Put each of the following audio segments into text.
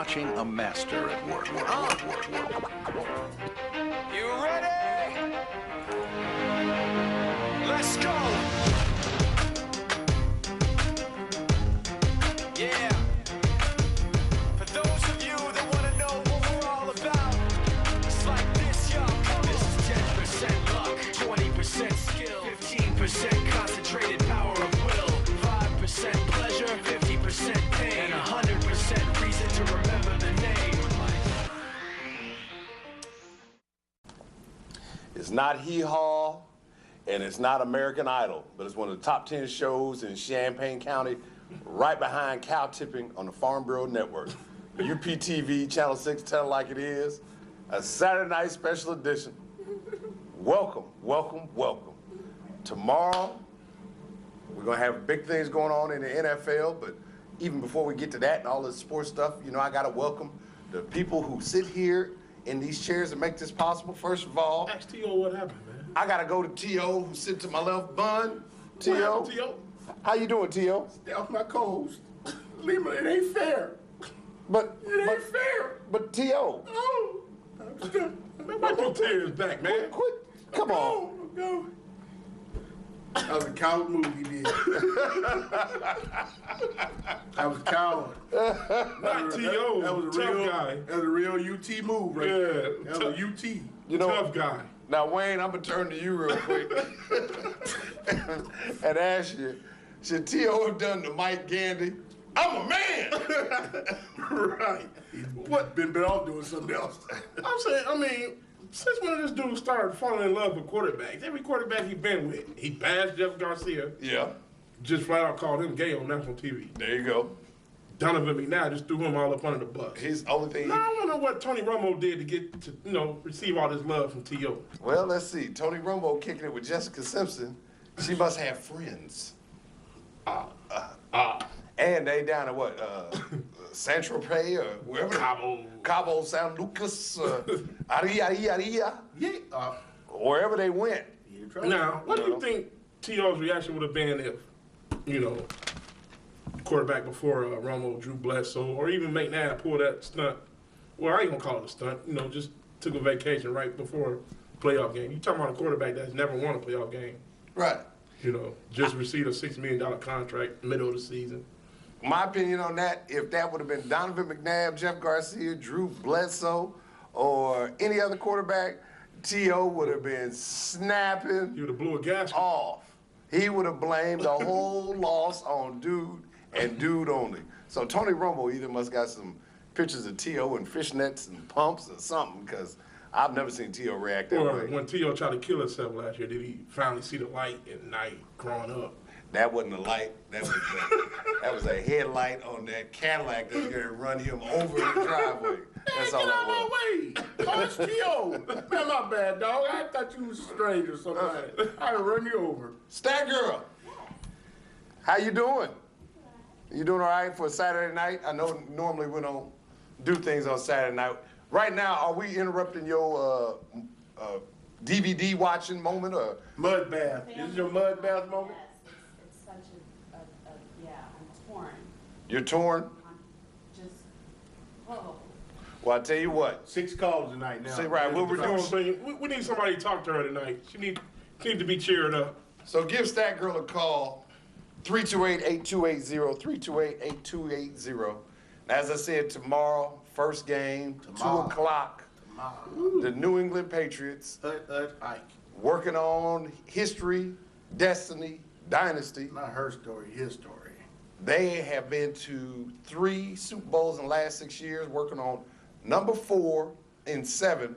watching a master at work. You ready? Let's go. Yeah. For those of you that want to know what we're all about, it's like this, y'all. This is 10% luck, 20% skill, 15% concentrated power of will, 5% pleasure, 50% pain, and 100% reason to remember the name. It's not Hee Haw, and it's not American Idol, but it's one of the top 10 shows in Champaign County, right behind cow tipping on the Farm Bureau Network. UPTV, Channel 6, Tell It Like It Is, a Saturday night special edition. Welcome, welcome, welcome. Tomorrow, we're gonna have big things going on in the NFL, but even before we get to that and all the sports stuff, you know, I gotta welcome the people who sit here in these chairs and make this possible. First of all, ask T.O. what happened, man. I gotta go to T.O. who's sitting to my left. Bun, T.O. What happened, T.O.? How you doing, T.O.? Stay off my co-host. Lima, it ain't fair. But It ain't fair. But T.O. Oh. Man, wipe your tears back, man. Quit. Come on. Go. That was a coward move he did. That was a coward. Not T.O. That was a tough real guy. That was a real UT move right there. That was a UT. You know, Tough guy. Now, Wayne, I'm gonna turn to you real quick and ask you, should T.O. have done the Mike Gandy? I'm a man. Right. What? Been off doing something else. I'm saying, I mean, since when this dude started falling in love with quarterbacks, every quarterback he been with, he bashed Jeff Garcia, Yeah. just flat out called him gay on national TV. There you go. Donovan McNabb just threw him all up under the bus. His only thing. Now, I don't know what Tony Romo did to get to, receive all this love from T.O. Well, let's see. Tony Romo kicking it with Jessica Simpson. She must have friends. And they down at what? San Tropez or wherever. Cabo San Lucas. Aria. Yeah. Wherever they went. Now, what do you think T.O.'s reaction would have been if, quarterback before Romo, Drew Bledsoe, or even McNabb pulled that stunt? Well, I ain't gonna call it a stunt. Just took a vacation right before playoff game. You talking about a quarterback that's never won a playoff game? Right. Just received a $6 million contract middle of the season. My opinion on that, if that would have been Donovan McNabb, Jeff Garcia, Drew Bledsoe, or any other quarterback, T.O. would have been snapping. You would have blew a gasket off. He would have blamed the whole loss on dude and dude only. So Tony Romo either must got some pictures of T.O. in fishnets and pumps or something, because I've never seen T.O. react that Or way. when T.O. tried to kill himself last year, did he finally see the light at night growing up? That wasn't a light. That was a headlight on that Cadillac that's going to run him over the driveway. That's all that was. Get out of my way. Coach T.O. Man, my bad, dog. I thought you was a stranger or something. I'd run you over. Stat Girl, how you doing? You doing all right for a Saturday night? I know normally we don't do things on Saturday night. Right now, are we interrupting your DVD watching moment? Or? Mud bath. Is this your mud bath moment? Yes, it's such yeah, I'm torn. You're torn? I'm just, whoa. Well, I tell you what. 6 calls tonight now. See, right, we'll reduce. We need somebody to talk to her tonight. She need to be cheered up. So give Stat Girl a call, 328-8280, 328-8280. As I said, tomorrow, first game, 2 o'clock. The New England Patriots Ike. working on history, destiny, dynasty. Not her story, his story. They have been to 3 Super Bowls in the last 6 years, working on number 4 and 7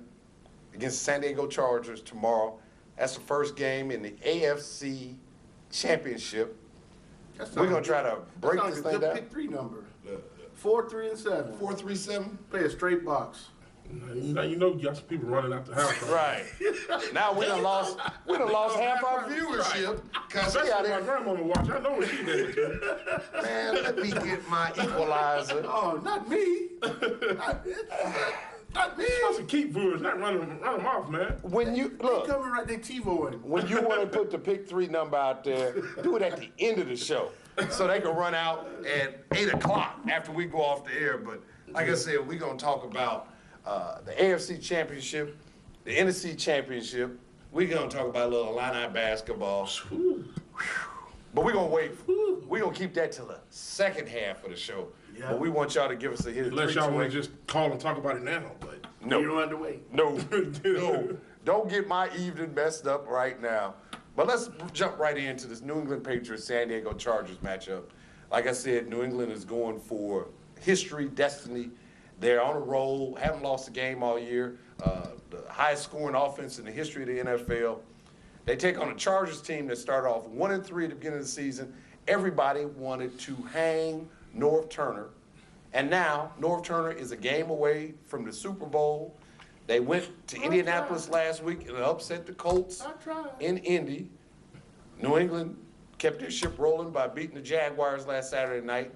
against the San Diego Chargers tomorrow. That's the first game in the AFC Championship. We're going to try to break this thing down. Pick 3 number. 4, 3, and 7. 4, 3, 7? Play a straight box. Now you got some people running out the house. Right. Now we done lost half our viewership. Cause Especially out my there. grandmama watch. I know what she did. Man, let me get my equalizer. Oh, not me. Not me. You're supposed to keep viewers, not run them off, man. When you They look, coming right there TiVoing. when you want to put the pick 3 number out there, do it at the end of the show, so they can run out at 8 o'clock after we go off the air. But Like I said, we're going to talk about the AFC Championship, the NFC Championship. We're going to talk about a little Illini basketball. But we're going to wait. We're going to keep that till the second half of the show. Yeah. But we want y'all to give us a hit. Unless y'all want to just call and talk about it now, but No. You don't have to wait. No, no. Don't get my evening messed up right now. But let's jump right into this New England Patriots San Diego Chargers matchup. Like I said, New England is going for history, destiny. They're on a roll, haven't lost a game all year. The highest scoring offense in the history of the NFL. They take on a Chargers team that started off 1-3 at the beginning of the season. Everybody wanted to hang Norv Turner. And now Norv Turner is a game away from the Super Bowl. They went to Indianapolis last week and upset the Colts in Indy. New England kept their ship rolling by beating the Jaguars last Saturday night.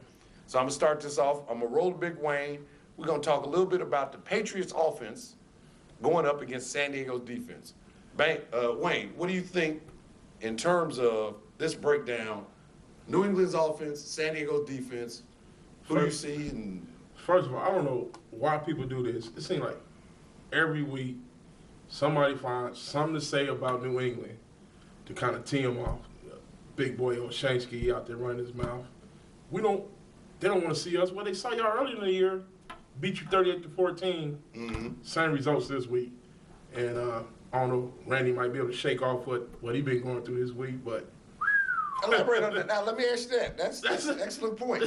So I'm going to start this off. I'm going to roll the big Wayne. We're going to talk a little bit about the Patriots offense going up against San Diego's defense. Wayne, what do you think in terms of this breakdown? New England's offense, San Diego's defense. Who do you see? First of all, I don't know why people do this. It seems like every week somebody finds something to say about New England to kind of tee them off. Big boy Oshansky out there running his mouth. They don't want to see us. Well, they saw y'all earlier in the year, beat you 38-14. Same results this week. And I don't know, Randy might be able to shake off what he been going through this week, but Elaborate on that. Now, let me ask you that. That's an excellent point.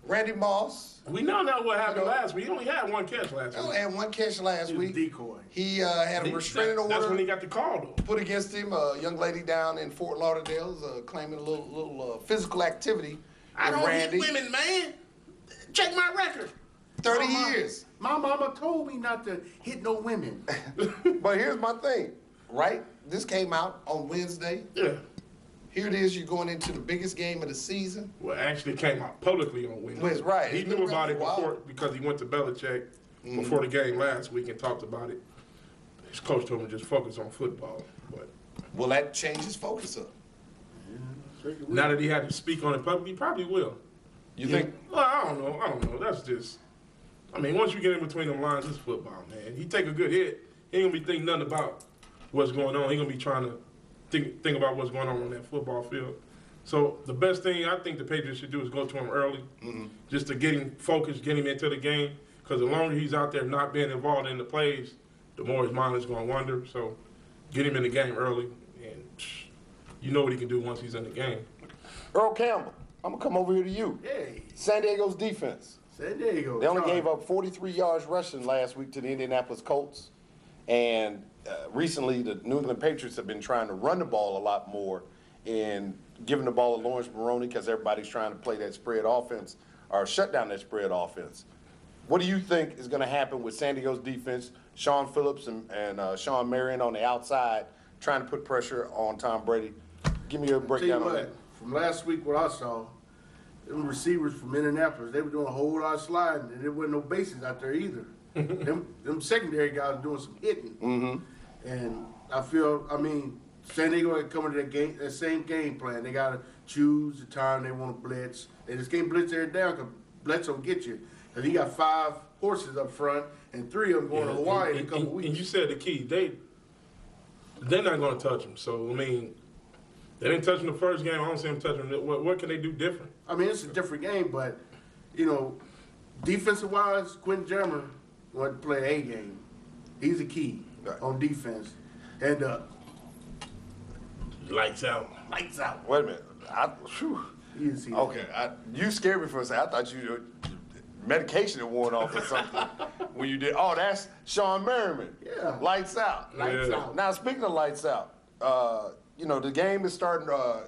Randy Moss. we know now what happened last week. He only had one catch last He week. had one catch last week. Decoy. He had a restraining That's when he order got the call, though. put against him. A young lady down in Fort Lauderdale is claiming a little physical activity I with don't Randy. hit women, man. Check my record. 30 My mama- years. My mama told me not to hit no women. But here's my thing, right? This came out on Wednesday. Yeah. Here it is. You're going into the biggest game of the season. Well, actually came out publicly on Wednesday. Well, it's right. He It's knew been about around it for a while. before because he went to Belichick before the game last week and talked about it. His coach told him to just focus on football. But Will that change his focus up? now that he had to speak on it publicly, he probably will. You think? Well, I don't know. That's just, I mean, once you get in between them lines, it's football, man. He take a good hit, he ain't gonna be thinking nothing about what's going on. He gonna be trying to think about what's going on that football field. So the best thing I think the Patriots should do is go to him early, just to get him focused, get him into the game. Because the longer he's out there not being involved in the plays, the more his mind is going to wander. So get him in the game early, and you know what he can do once he's in the game. Earl Campbell, I'm going to come over here to you. Hey, San Diego's defense. San Diego. They only gave up 43 yards rushing last week to the Indianapolis Colts. And recently, the New England Patriots have been trying to run the ball a lot more and giving the ball to Lawrence Maroney because everybody's trying to play that spread offense or shut down that spread offense. What do you think is going to happen with San Diego's defense, Sean Phillips and Sean Marion on the outside trying to put pressure on Tom Brady? Give me a Tell breakdown you on that. what, from last week, what I saw, them receivers from Indianapolis, they were doing a whole lot of sliding, and there wasn't no bases out there either. them secondary guys were doing some hitting. And I feel, San Diego had come into that same game plan. They got to choose the time they want to blitz. They just can't blitz every down because blitz will get you. Because he got 5 horses up front and 3 of them going to Hawaii in a couple weeks. And you said the key. They're not going to touch him. So, I mean, they didn't touch him the first game. I don't see them touching him. What can they do different? It's a different game, but, defensive-wise, Quentin Jammer wanted to play A game. He's a key on defense. And Lights out. lights out. Wait a minute. You didn't see that. Okay, you scared me for a second. I thought medication had worn off or something when you did. Oh, that's Sean Merriman. Yeah. Lights out. Lights Yeah. out. Now, speaking of lights out, the game is starting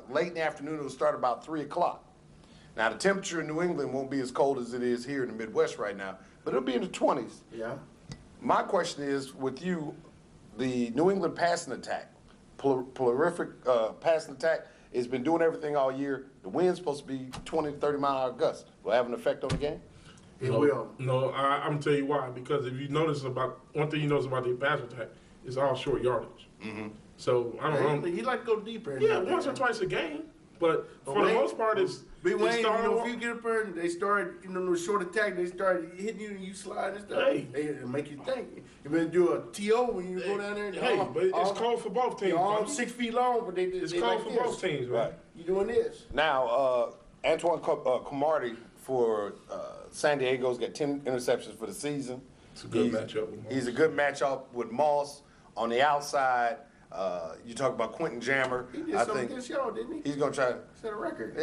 late in the afternoon. It'll start about 3 o'clock. Now, the temperature in New England won't be as cold as it is here in the Midwest right now, but it'll be in the 20s. Yeah. My question is, with you, the New England passing attack, prolific passing attack, has been doing everything all year. The wind's supposed to be 20 to 30 mile-an-hour gusts. Will it have an effect on the game? It will. No, I'm going to tell you why. Because if you notice one thing you notice about the pass attack, it's all short yardage. So, I don't know. He like to go deeper. Yeah, once or twice a game. But for the most part, it's Big Wayne, you Star know, Wars. if you get up there and they start, no short attack, they start hitting you and you slide and stuff. Hey. They make you think. You better do a TO when you go down there. And Hey, but it's cold for both teams. Your arms buddy. 6 feet long, but It's they cold like for this. both teams, Right. right? You doing this? Now, Antoine Cromartie for San Diego's got 10 interceptions for the season. It's a good matchup with Moss. He's a good matchup with Moss on the outside. You talk about Quentin Jammer. He did I something think against y'all, didn't he? he's going to try. Set a record.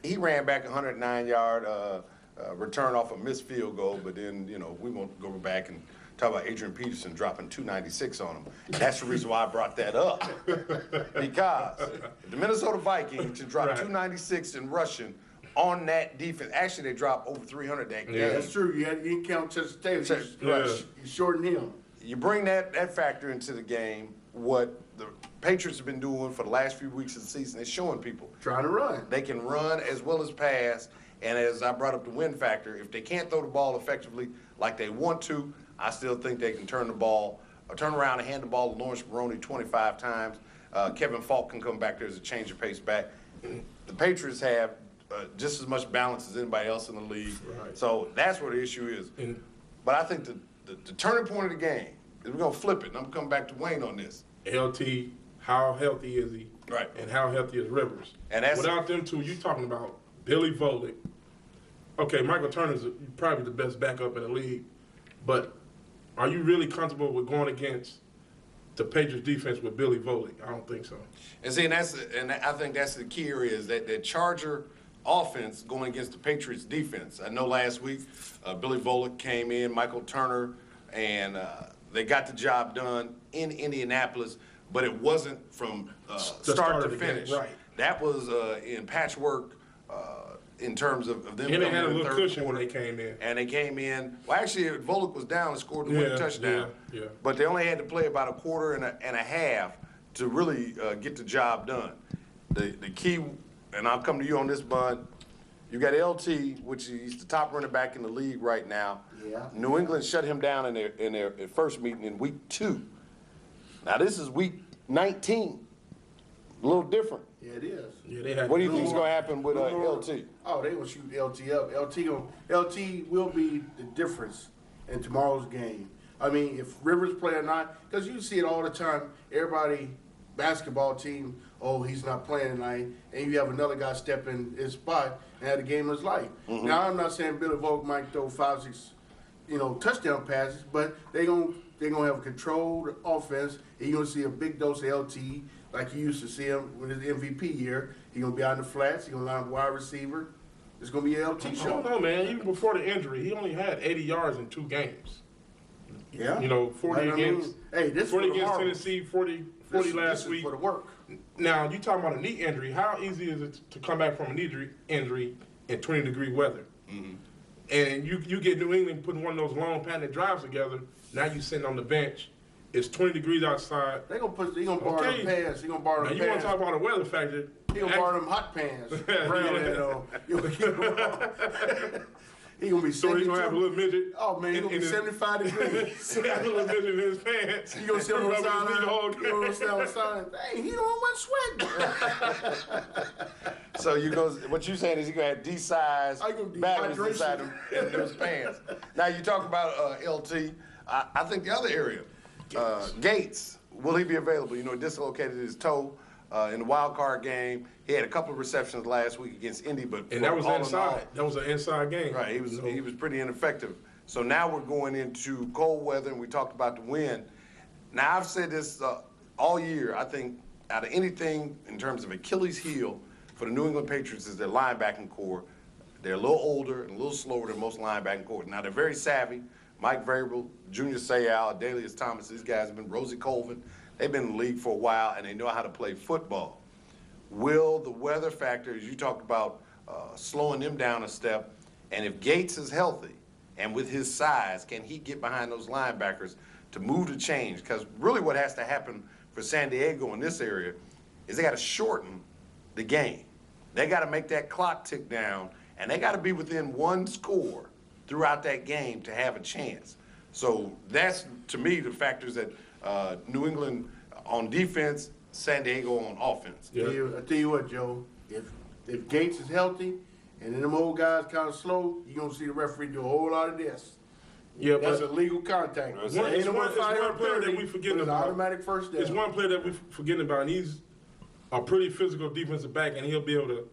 He ran back a 109-yard return off a missed field goal, but then, we won't go back and talk about Adrian Peterson dropping 296 on him. That's the reason why I brought that up. Because the Minnesota Vikings to drop Right. 296 in rushing on that defense. Actually, they dropped over 300 that game. Yeah. That's true. You didn't count Chester Taylor. Yeah. You shortened him. You bring that factor into the game, what the Patriots have been doing for the last few weeks of the season is showing people Trying to run. they can run as well as pass. And as I brought up the win factor, if they can't throw the ball effectively like they want to, I still think they can turn around and hand the ball to Lawrence Maroney 25 times. Kevin Falk can come back there as a change of pace back. The Patriots have just as much balance as anybody else in the league. Right. So that's where the issue is. And- But I think the turning point of the game is we're going to flip it. And I'm coming back to Wayne on this. LT, how healthy is he? Right. And how healthy is Rivers? And that's- Without them two, you talking about Billy Volick. Okay, Michael Turner's probably the best backup in the league, but are you really comfortable with going against the Patriots defense with Billy Volick? I don't think so. And see, and I think that's the key area is that Charger offense going against the Patriots defense. I know last week Billy Volick came in, Michael Turner, and they got the job done in Indianapolis, but it wasn't from start to of the game, finish. right. That was in patchwork in terms of them. And they coming had a in the little third cushion when quarter. they came in. And they came in. Well, actually, Volick was down and scored the winning Yeah, touchdown. yeah. But they only had to play about a quarter and a half to really get the job done. The key, and I'll come to you on this, Bud. You got LT, which he's the top running back in the league right now. Yeah. New England shut him down in their first meeting in week 2. Now this is week 19. A little different. Yeah, it is. Yeah, they had. What do you think is going to happen with Little- LT? Oh, they gonna shoot LT up. LT will be the difference in tomorrow's game. I mean, if Rivers play or not, because you see it all the time. Everybody, basketball team, oh, he's not playing tonight, and you have another guy step in his spot and have the game of his life. Now, I'm not saying Billy Vogel might throw 5-6, touchdown passes, but they're gonna have a controlled offense, and you're gonna see a big dose of LT like you used to see him with his MVP year. He's gonna be out in the flats. He's gonna line up wide receiver. It's gonna be an LT I don't show. know, man. Even before the injury, he only had 80 yards in 2 games. Yeah. 40 I mean, against hey, this 40 for the against Marvel. Tennessee, 40 This last is week. for the work. Now, you talking about a knee injury. How easy is it to come back from a knee injury in 20-degree weather? Mm-hmm. And you get New England putting one of those long patented drives together. Now you sitting on the bench. It's 20 degrees outside. They gonna borrow Okay. them pants. He gonna borrow Now them you want pants. to talk about a weather factor? He gonna borrow them hot pants. He gonna be So he's gonna have a 72. little midget. Oh man, he gonna be his- 75 degrees. He has a little midget in his pants. You gonna sit on the Rubbing his knee the whole sideline? You gonna sit on the sideline? Hey, he don't want sweat. So what you saying is you're gonna have D-size I gonna batteries dehydration. inside them in those pants. Now you talk about LT. I think the other area, Gates, will he be available? Dislocated his toe in the wild card game. He had a couple of receptions last week against Indy, but And that was all in all- inside. That was an inside game. Right, he was pretty ineffective. So now we're going into cold weather, and we talked about the wind. Now I've said this all year. I think out of anything in terms of Achilles heel for the New England Patriots is their linebacking core. They're a little older and a little slower than most linebacking core. Now they're very savvy. Mike Vrabel, Junior Seau, Dalius Thomas, these guys have been Rosie Colvin. They've been in the league for a while, and they know how to play football. Will the weather factor, as you talked about, slowing them down a step, and if Gates is healthy and with his size, can he get behind those linebackers to move the change? Because really what has to happen for San Diego in this area is they got to shorten the game. They got to make that clock tick down, and they got to be within one score throughout that game to have a chance. So that's, to me, the factors that New England on defense, San Diego on offense. Yeah. I tell you what, Joe, if Gates is healthy and then them old guys kind of slow, you're going to see the referee do a whole lot of this. Yeah, That's but illegal contact. It's Ain't it's no one fire player that penalty, we forgetting but it's about. automatic first down. It's one player that we're forgetting about, and he's a pretty physical defensive back, and he'll be able to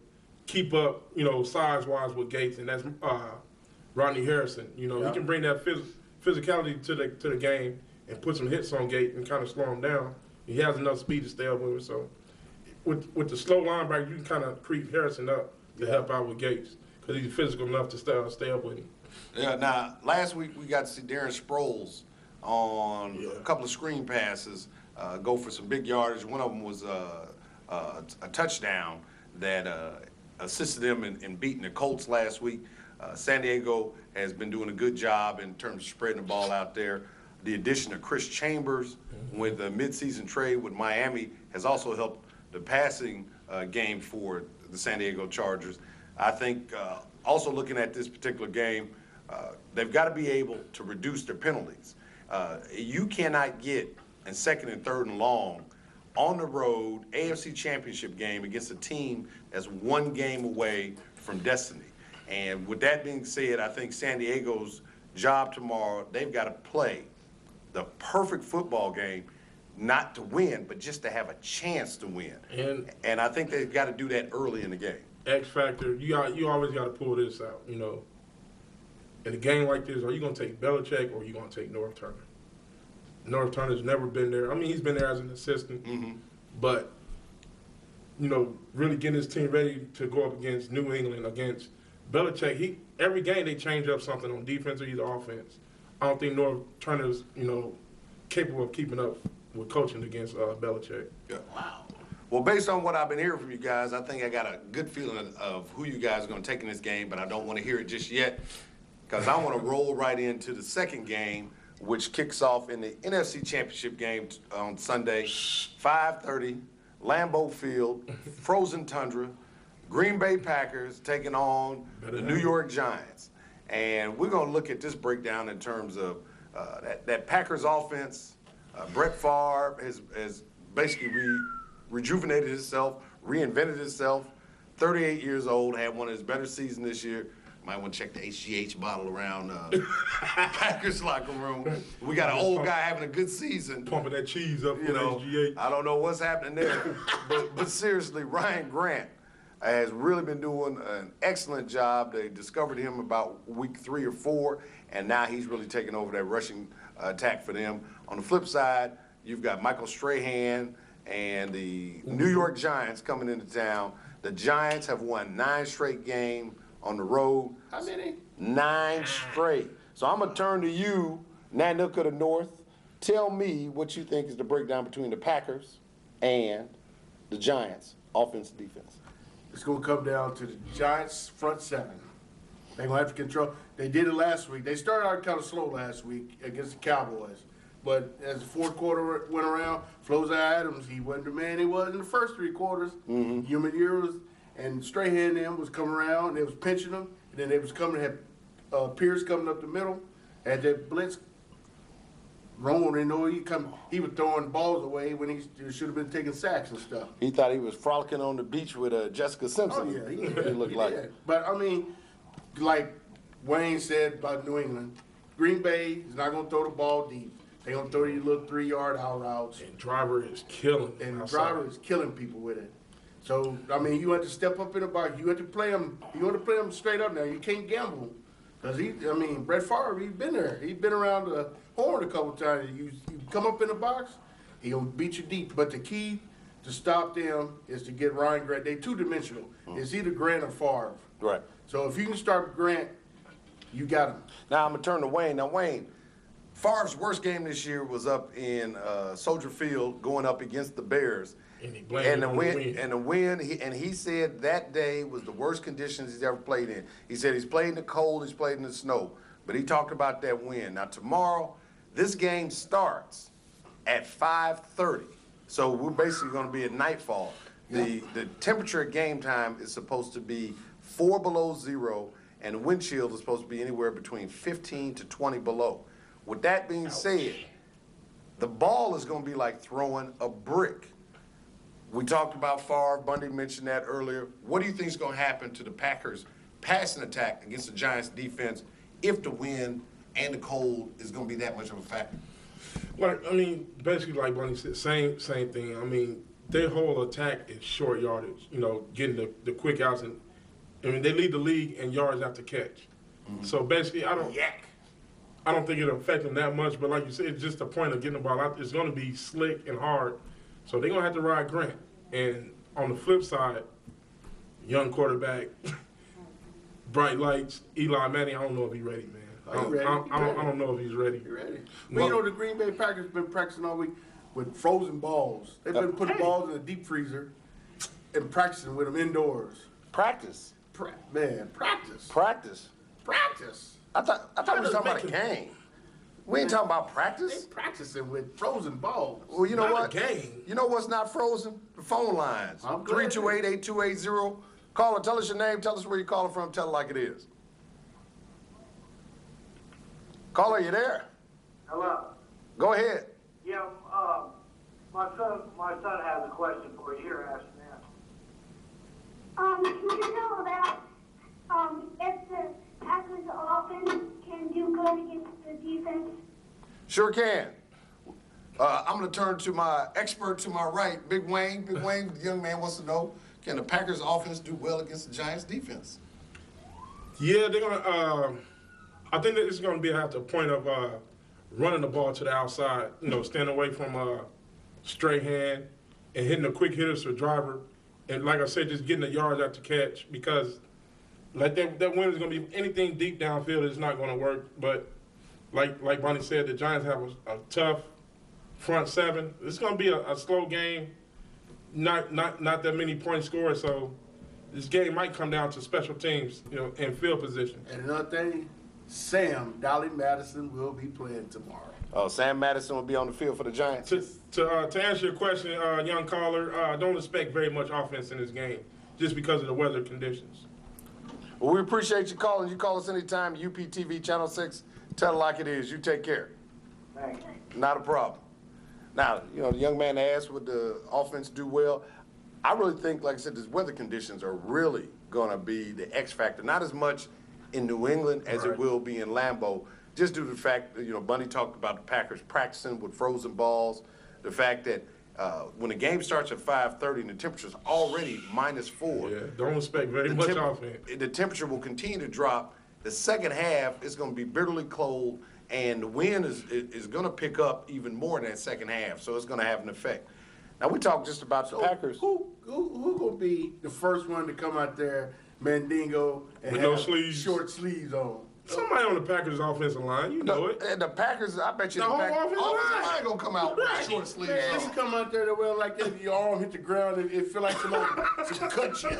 keep up, size-wise with Gates, and that's Rodney Harrison. He can bring that physicality to the game and put some hits on Gates and kind of slow him down. He has enough speed to stay up with him. So with the slow linebacker, you can kind of creep Harrison up to help out with Gates because he's physical enough to stay up with him. Yeah. Now, last week we got to see Darren Sproles on a couple of screen passes go for some big yardage. One of them was a touchdown that assisted them in beating the Colts last week. San Diego has been doing a good job in terms of spreading the ball out there. The addition of Chris Chambers with the midseason trade with Miami has also helped the passing game for the San Diego Chargers. I think also looking at this particular game, they've got to be able to reduce their penalties. You cannot get in second and third and long on the road AFC Championship game against a team that's one game away from destiny. And with that being said, I think San Diego's job tomorrow, they've got to play the perfect football game, not to win, but just to have a chance to win. And I think they've got to do that early in the game. X factor, you always got to pull this out. In a game like this, are you going to take Belichick or are you going to take Norv Turner? Norv Turner's never been there. I mean, he's been there as an assistant, but really getting his team ready to go up against New England, against Belichick. Every game they change up something on defense or either offense. I don't think Norv Turner's capable of keeping up with coaching against Belichick. Yeah. Wow. Well, based on what I've been hearing from you guys, I think I got a good feeling of who you guys are going to take in this game, but I don't want to hear it just yet because I want to roll right into the second game, which kicks off in the NFC Championship game on Sunday, 5:30, Lambeau Field, frozen tundra, Green Bay Packers taking on the New York Giants. And we're going to look at this breakdown in terms of that Packers offense. Brett Favre has basically rejuvenated himself, reinvented himself. 38 years old, had one of his better seasons this year. Might want to check the HGH bottle around Packers locker room. We got an old guy having a good season. Pumping that cheese up for HGH. I don't know what's happening there. but seriously, Ryan Grant has really been doing an excellent job. They discovered him about week 3 or 4, and now he's really taking over that rushing attack for them. On the flip side, you've got Michael Strahan and the New York Giants coming into town. The Giants have won 9 straight games on the road. How many? 9 straight. So I'm going to turn to you, Nanook of the North. Tell me what you think is the breakdown between the Packers and the Giants, offense and defense. It's going to come down to the Giants' front seven. They're going to have to control. They did it last week. They started out kind of slow last week against the Cowboys. But as the fourth quarter went around, Flozzie Adams, he wasn't the man he was in the first 3 quarters. Human years and Strahan and them was coming around, and they was pinching them. And then they was coming, had Pierce coming up the middle. Had that blitz. Romo didn't know he was throwing balls away when he should have been taking sacks and stuff. He thought he was frolicking on the beach with Jessica Simpson. Oh, yeah. He looked like. Yeah. But, I mean, like Wayne said about New England, Green Bay is not going to throw the ball deep. They're going to throw you little 3-yard out routes. And Driver is killing. And Driver is killing people with it. So, I mean, you have to step up in the box. You have to play them. You want to play them straight up now. You can't gamble. Because, Brett Favre, he's been there. He's been around the horn a couple times. You come up in the box, he'll beat you deep. But the key to stop them is to get Ryan Grant. They're two-dimensional. It's either Grant or Favre. Right. So if you can start Grant, you got him. Now I'm going to turn to Wayne. Now, Wayne, Favre's worst game this year was up in Soldier Field going up against the Bears. And he blamed the win. He said that day was the worst conditions he's ever played in. He said he's played in the cold, he's played in the snow. But he talked about that win. Now tomorrow, this game starts at 5:30. So we're basically going to be at nightfall. The temperature at game time is supposed to be 4 below 0, and the wind chill is supposed to be anywhere between 15 to 20 below. With that being said, the ball is going to be like throwing a brick. We talked about Favre. Bundy mentioned that earlier. What do you think is going to happen to the Packers' passing attack against the Giants' defense if the wind and the cold is going to be that much of a factor? Basically, like Bunny said, same thing. I mean, their whole attack is short yardage. Getting the quick outs, and they lead the league in yards after catch. Mm-hmm. So basically, I don't think it'll affect them that much. But like you said, it's just the point of getting the ball out. It's going to be slick and hard. So they're going to have to ride Grant. And on the flip side, young quarterback, bright lights, Eli Manning. I don't know if he's ready, man. I don't know if he's ready. He's ready. Well, the Green Bay Packers been practicing all week with frozen balls. They've been putting balls in a deep freezer and practicing with them indoors. Practice. Practice. Practice. Practice. I thought we were talking about a game. We ain't talking about practice. They practicing with frozen balls. Well, you know Not what? a game. You know what's not frozen? The phone lines. I'm glad. 328-8280. Caller, tell us your name. Tell us where you're calling from. Tell it like it is. Caller, you there? Hello. Go ahead. Yeah, my son has a question for you. Here, ask now. Can you know about if the Packers offense can do good against the defense? Sure can. I'm going to turn to my expert to my right, Big Wayne. Big Wayne, the young man wants to know, can the Packers offense do well against the Giants defense? Yeah, they're going to I think that it's going to be at the point of running the ball to the outside, staying away from straight hand and hitting the quick hitters for driver. And like I said, just getting the yards out to catch, because like that wind is going to be anything deep downfield is not going to work. But like Bonnie said, the Giants have a tough front seven. It's going to be a slow game, not that many points scored. So this game might come down to special teams, and field position. And another thing, Sam Dolly Madison will be playing tomorrow. Oh, Sam Madison will be on the field for the Giants. To answer your question, young caller, don't expect very much offense in this game just because of the weather conditions. Well, we appreciate you calling. You call us anytime, UPTV Channel 6. Tell it like it is. You take care. Thanks. Not a problem. Now, the young man asked, would the offense do well? I really think, like I said, these weather conditions are really going to be the X factor. Not as much in New England as it will be in Lambeau, just due to the fact that, Bunny talked about the Packers practicing with frozen balls, the fact that when the game starts at 5:30 and the temperature's already -4. Yeah, don't expect very much offense. The temperature will continue to drop. The second half is going to be bitterly cold, and the wind is going to pick up even more in that second half, so it's going to have an effect. Now, we talked just about the Packers. Who going to be the first one to come out there, Mandingo, and With have no sleeves? short sleeves on? Somebody on the Packers offensive line, you know it. And the Packers, I bet you The the whole Packers offensive line. going to come out with short sleeves Man, on. you come out there to wear like that, your arm hit the ground, and it feel like somebody cut you.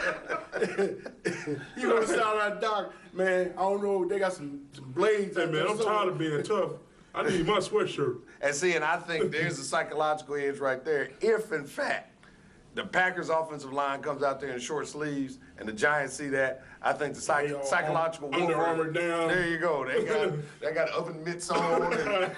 You gonna sound like Doc, man. I don't know. They got some blades. Hey, man, I'm tired of being tough. I need my sweatshirt. And I think there's a psychological edge right there. If, in fact, the Packers offensive line comes out there in short sleeves and the Giants see that, I think the psychological Under warfare. Armour down. There you go. They got oven mitts on and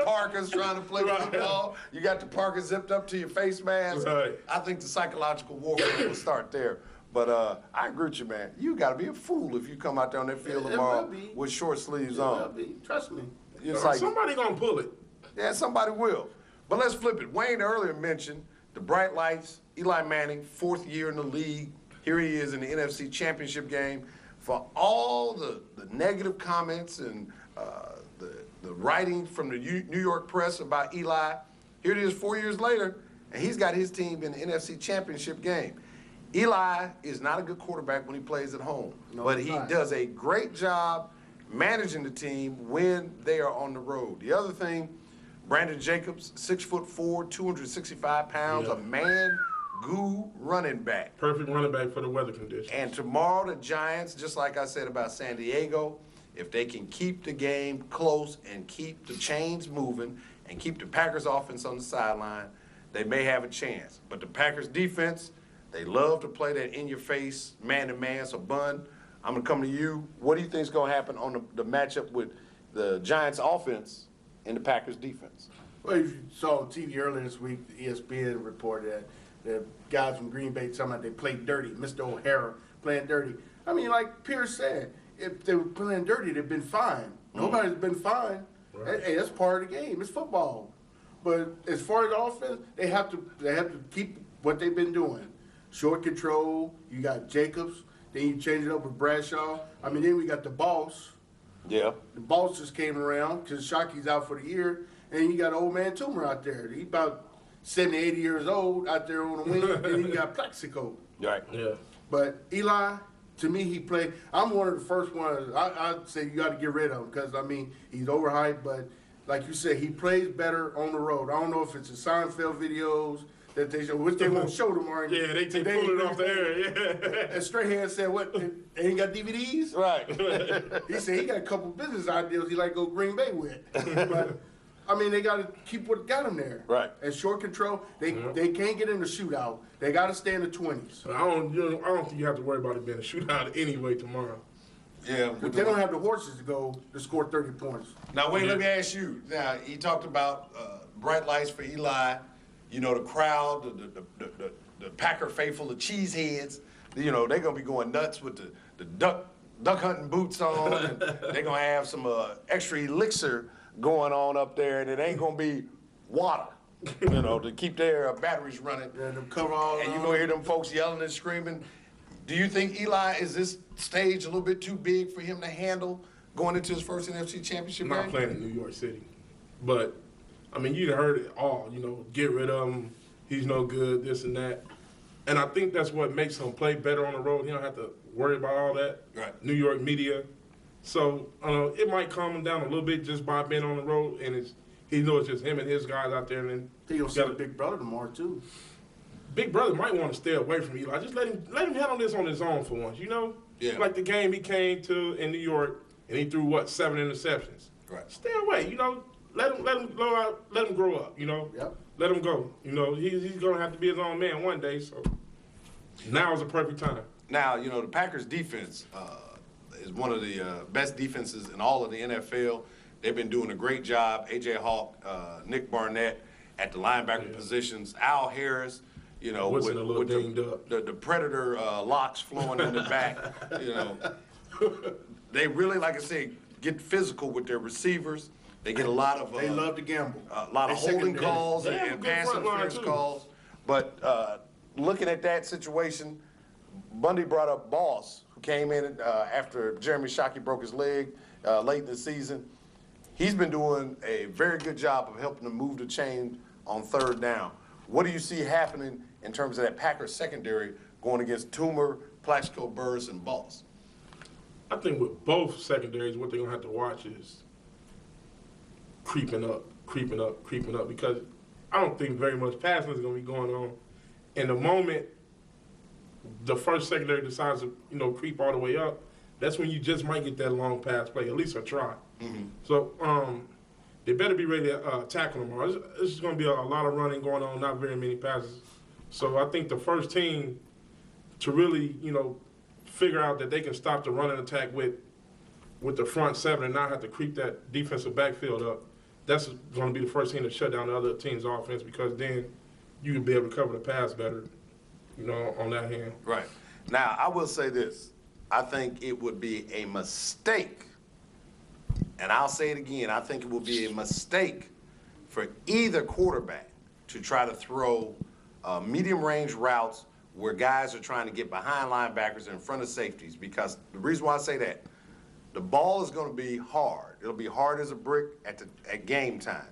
Parkers trying to play football. You got the Parker zipped up to your face mask. Right. I think the psychological warfare will start there. But I agree with you, man. You got to be a fool if you come out there on that field It tomorrow will be. with short sleeves It will on. be. Trust me. It's like, Somebody gonna pull it. yeah, somebody will. But let's flip it. Wayne earlier mentioned the bright lights, Eli Manning, 4th year in the league. Here he is in the NFC Championship game. For all the negative comments and the writing from the New York press about Eli, here it is 4 years later, and he's got his team in the NFC Championship game. Eli is not a good quarterback when he plays at home, but he does a great job managing the team when they are on the road. The other thing, Brandon Jacobs, 6'4", 265 pounds, a man-goo running back. Perfect running back for the weather conditions. And tomorrow the Giants, just like I said about San Diego, if they can keep the game close and keep the chains moving and keep the Packers offense on the sideline, they may have a chance. But the Packers defense, they love to play that in-your-face man-to-man. So, Bun, I'm going to come to you. What do you think is going to happen on the matchup with the Giants offense and the Packers defense? Well, if you saw on TV earlier this week, the ESPN reported that the guys from Green Bay talking about they played dirty. Mr. O'Hara playing dirty. I mean, like Pierce said, if they were playing dirty, they'd been fine. Nobody's been fine. Right. Hey, that's part of the game. It's football. But as far as the offense, they have to keep what they've been doing. Short control. You got Jacobs. Then you change it up with Bradshaw. I mean, then we got the boss. Yeah. The boss just came around because Shockey's out for the year. And you got old man Toomer out there. He about 70, 80 years old out there on the wing. And then you got Plexico. Right. Yeah. But Eli, to me, he played. I'm one of the first ones. I'd say you got to get rid of him because, I mean, he's overhyped. But like you said, he plays better on the road. I don't know if it's the Seinfeld videos that they show, which they won't show tomorrow. Yeah, they pull it off the air. Yeah. And Strahan said, what, they ain't got DVDs? Right. He said he got a couple business ideas he like to go Green Bay with. But, I mean, they got to keep what got them there. Right. And short control, they can't get in the shootout. They got to stay in the 20s. I don't think you have to worry about it being a shootout anyway tomorrow. Yeah. But they don't have the horses to score 30 points. Now, wait, let me ask you. Now, he talked about bright lights for Eli, you know, the crowd, the Packer faithful, the cheeseheads, you know, they're going to be going nuts with the duck hunting boots on, and they're going to have some extra elixir going on up there, and it ain't going to be water, you know, to keep their batteries running. Yeah, them cover all And you're going to hear them folks yelling and screaming. Do you think Eli, is this stage a little bit too big for him to handle going into his first NFC Championship Not game? playing in New York City. But, I mean, you heard it all, you know, get rid of him, he's no good, this and that. And I think that's what makes him play better on the road. He don't have to worry about all that. Right. New York media. So, it might calm him down a little bit just by being on the road, and he knows it's just him and his guys out there. And then He gonna see the big brother tomorrow too. Big brother might want to stay away from Eli. Just let him handle this on his own for once, you know? Yeah. Like the game he came to in New York, and he threw, 7 interceptions. Right. Stay away, you know? Let him blow out, let him grow up, you know? Yep. Let him go. You know, he's going to have to be his own man one day, so now is the perfect time. Now, you know, the Packers defense is one of the best defenses in all of the NFL. They've been doing a great job. A.J. Hawk, Nick Barnett at the linebacker positions. Al Harris, you know, Woodson a little with dinged up. the Predator locks flowing in the back, you know. They really, like I say, get physical with their receivers. They get a lot of They love to gamble. a lot of They holding secondary. calls They have a and good pass front line, interference too. calls. But looking at that situation, Bundy brought up Boss, who came in after Jeremy Shockey broke his leg late in the season. He's been doing a very good job of helping them move the chain on third down. What do you see happening in terms of that Packers secondary going against Toomer, Plaxico, Burris, and Boss? I think with both secondaries, what they're going to have to watch is creeping up, because I don't think very much passing is going to be going on. And the moment the first secondary decides to, you know, creep all the way up, that's when you just might get that long pass play, at least a try. So they better be ready to tackle tomorrow. This is going to be a lot of running going on, not very many passes. So I think the first team to really, you know, figure out that they can stop the running attack with the front seven and not have to creep that defensive backfield up, that's going to be the first team to shut down the other team's offense, because then you can be able to cover the pass better, you know, on that hand. Right. Now, I will say this. I think it would be a mistake, and I'll say it again, I think it would be a mistake for either quarterback to try to throw medium-range routes where guys are trying to get behind linebackers in front of safeties, because the reason why I say that, the ball is going to be hard. It'll be hard as a brick at game time.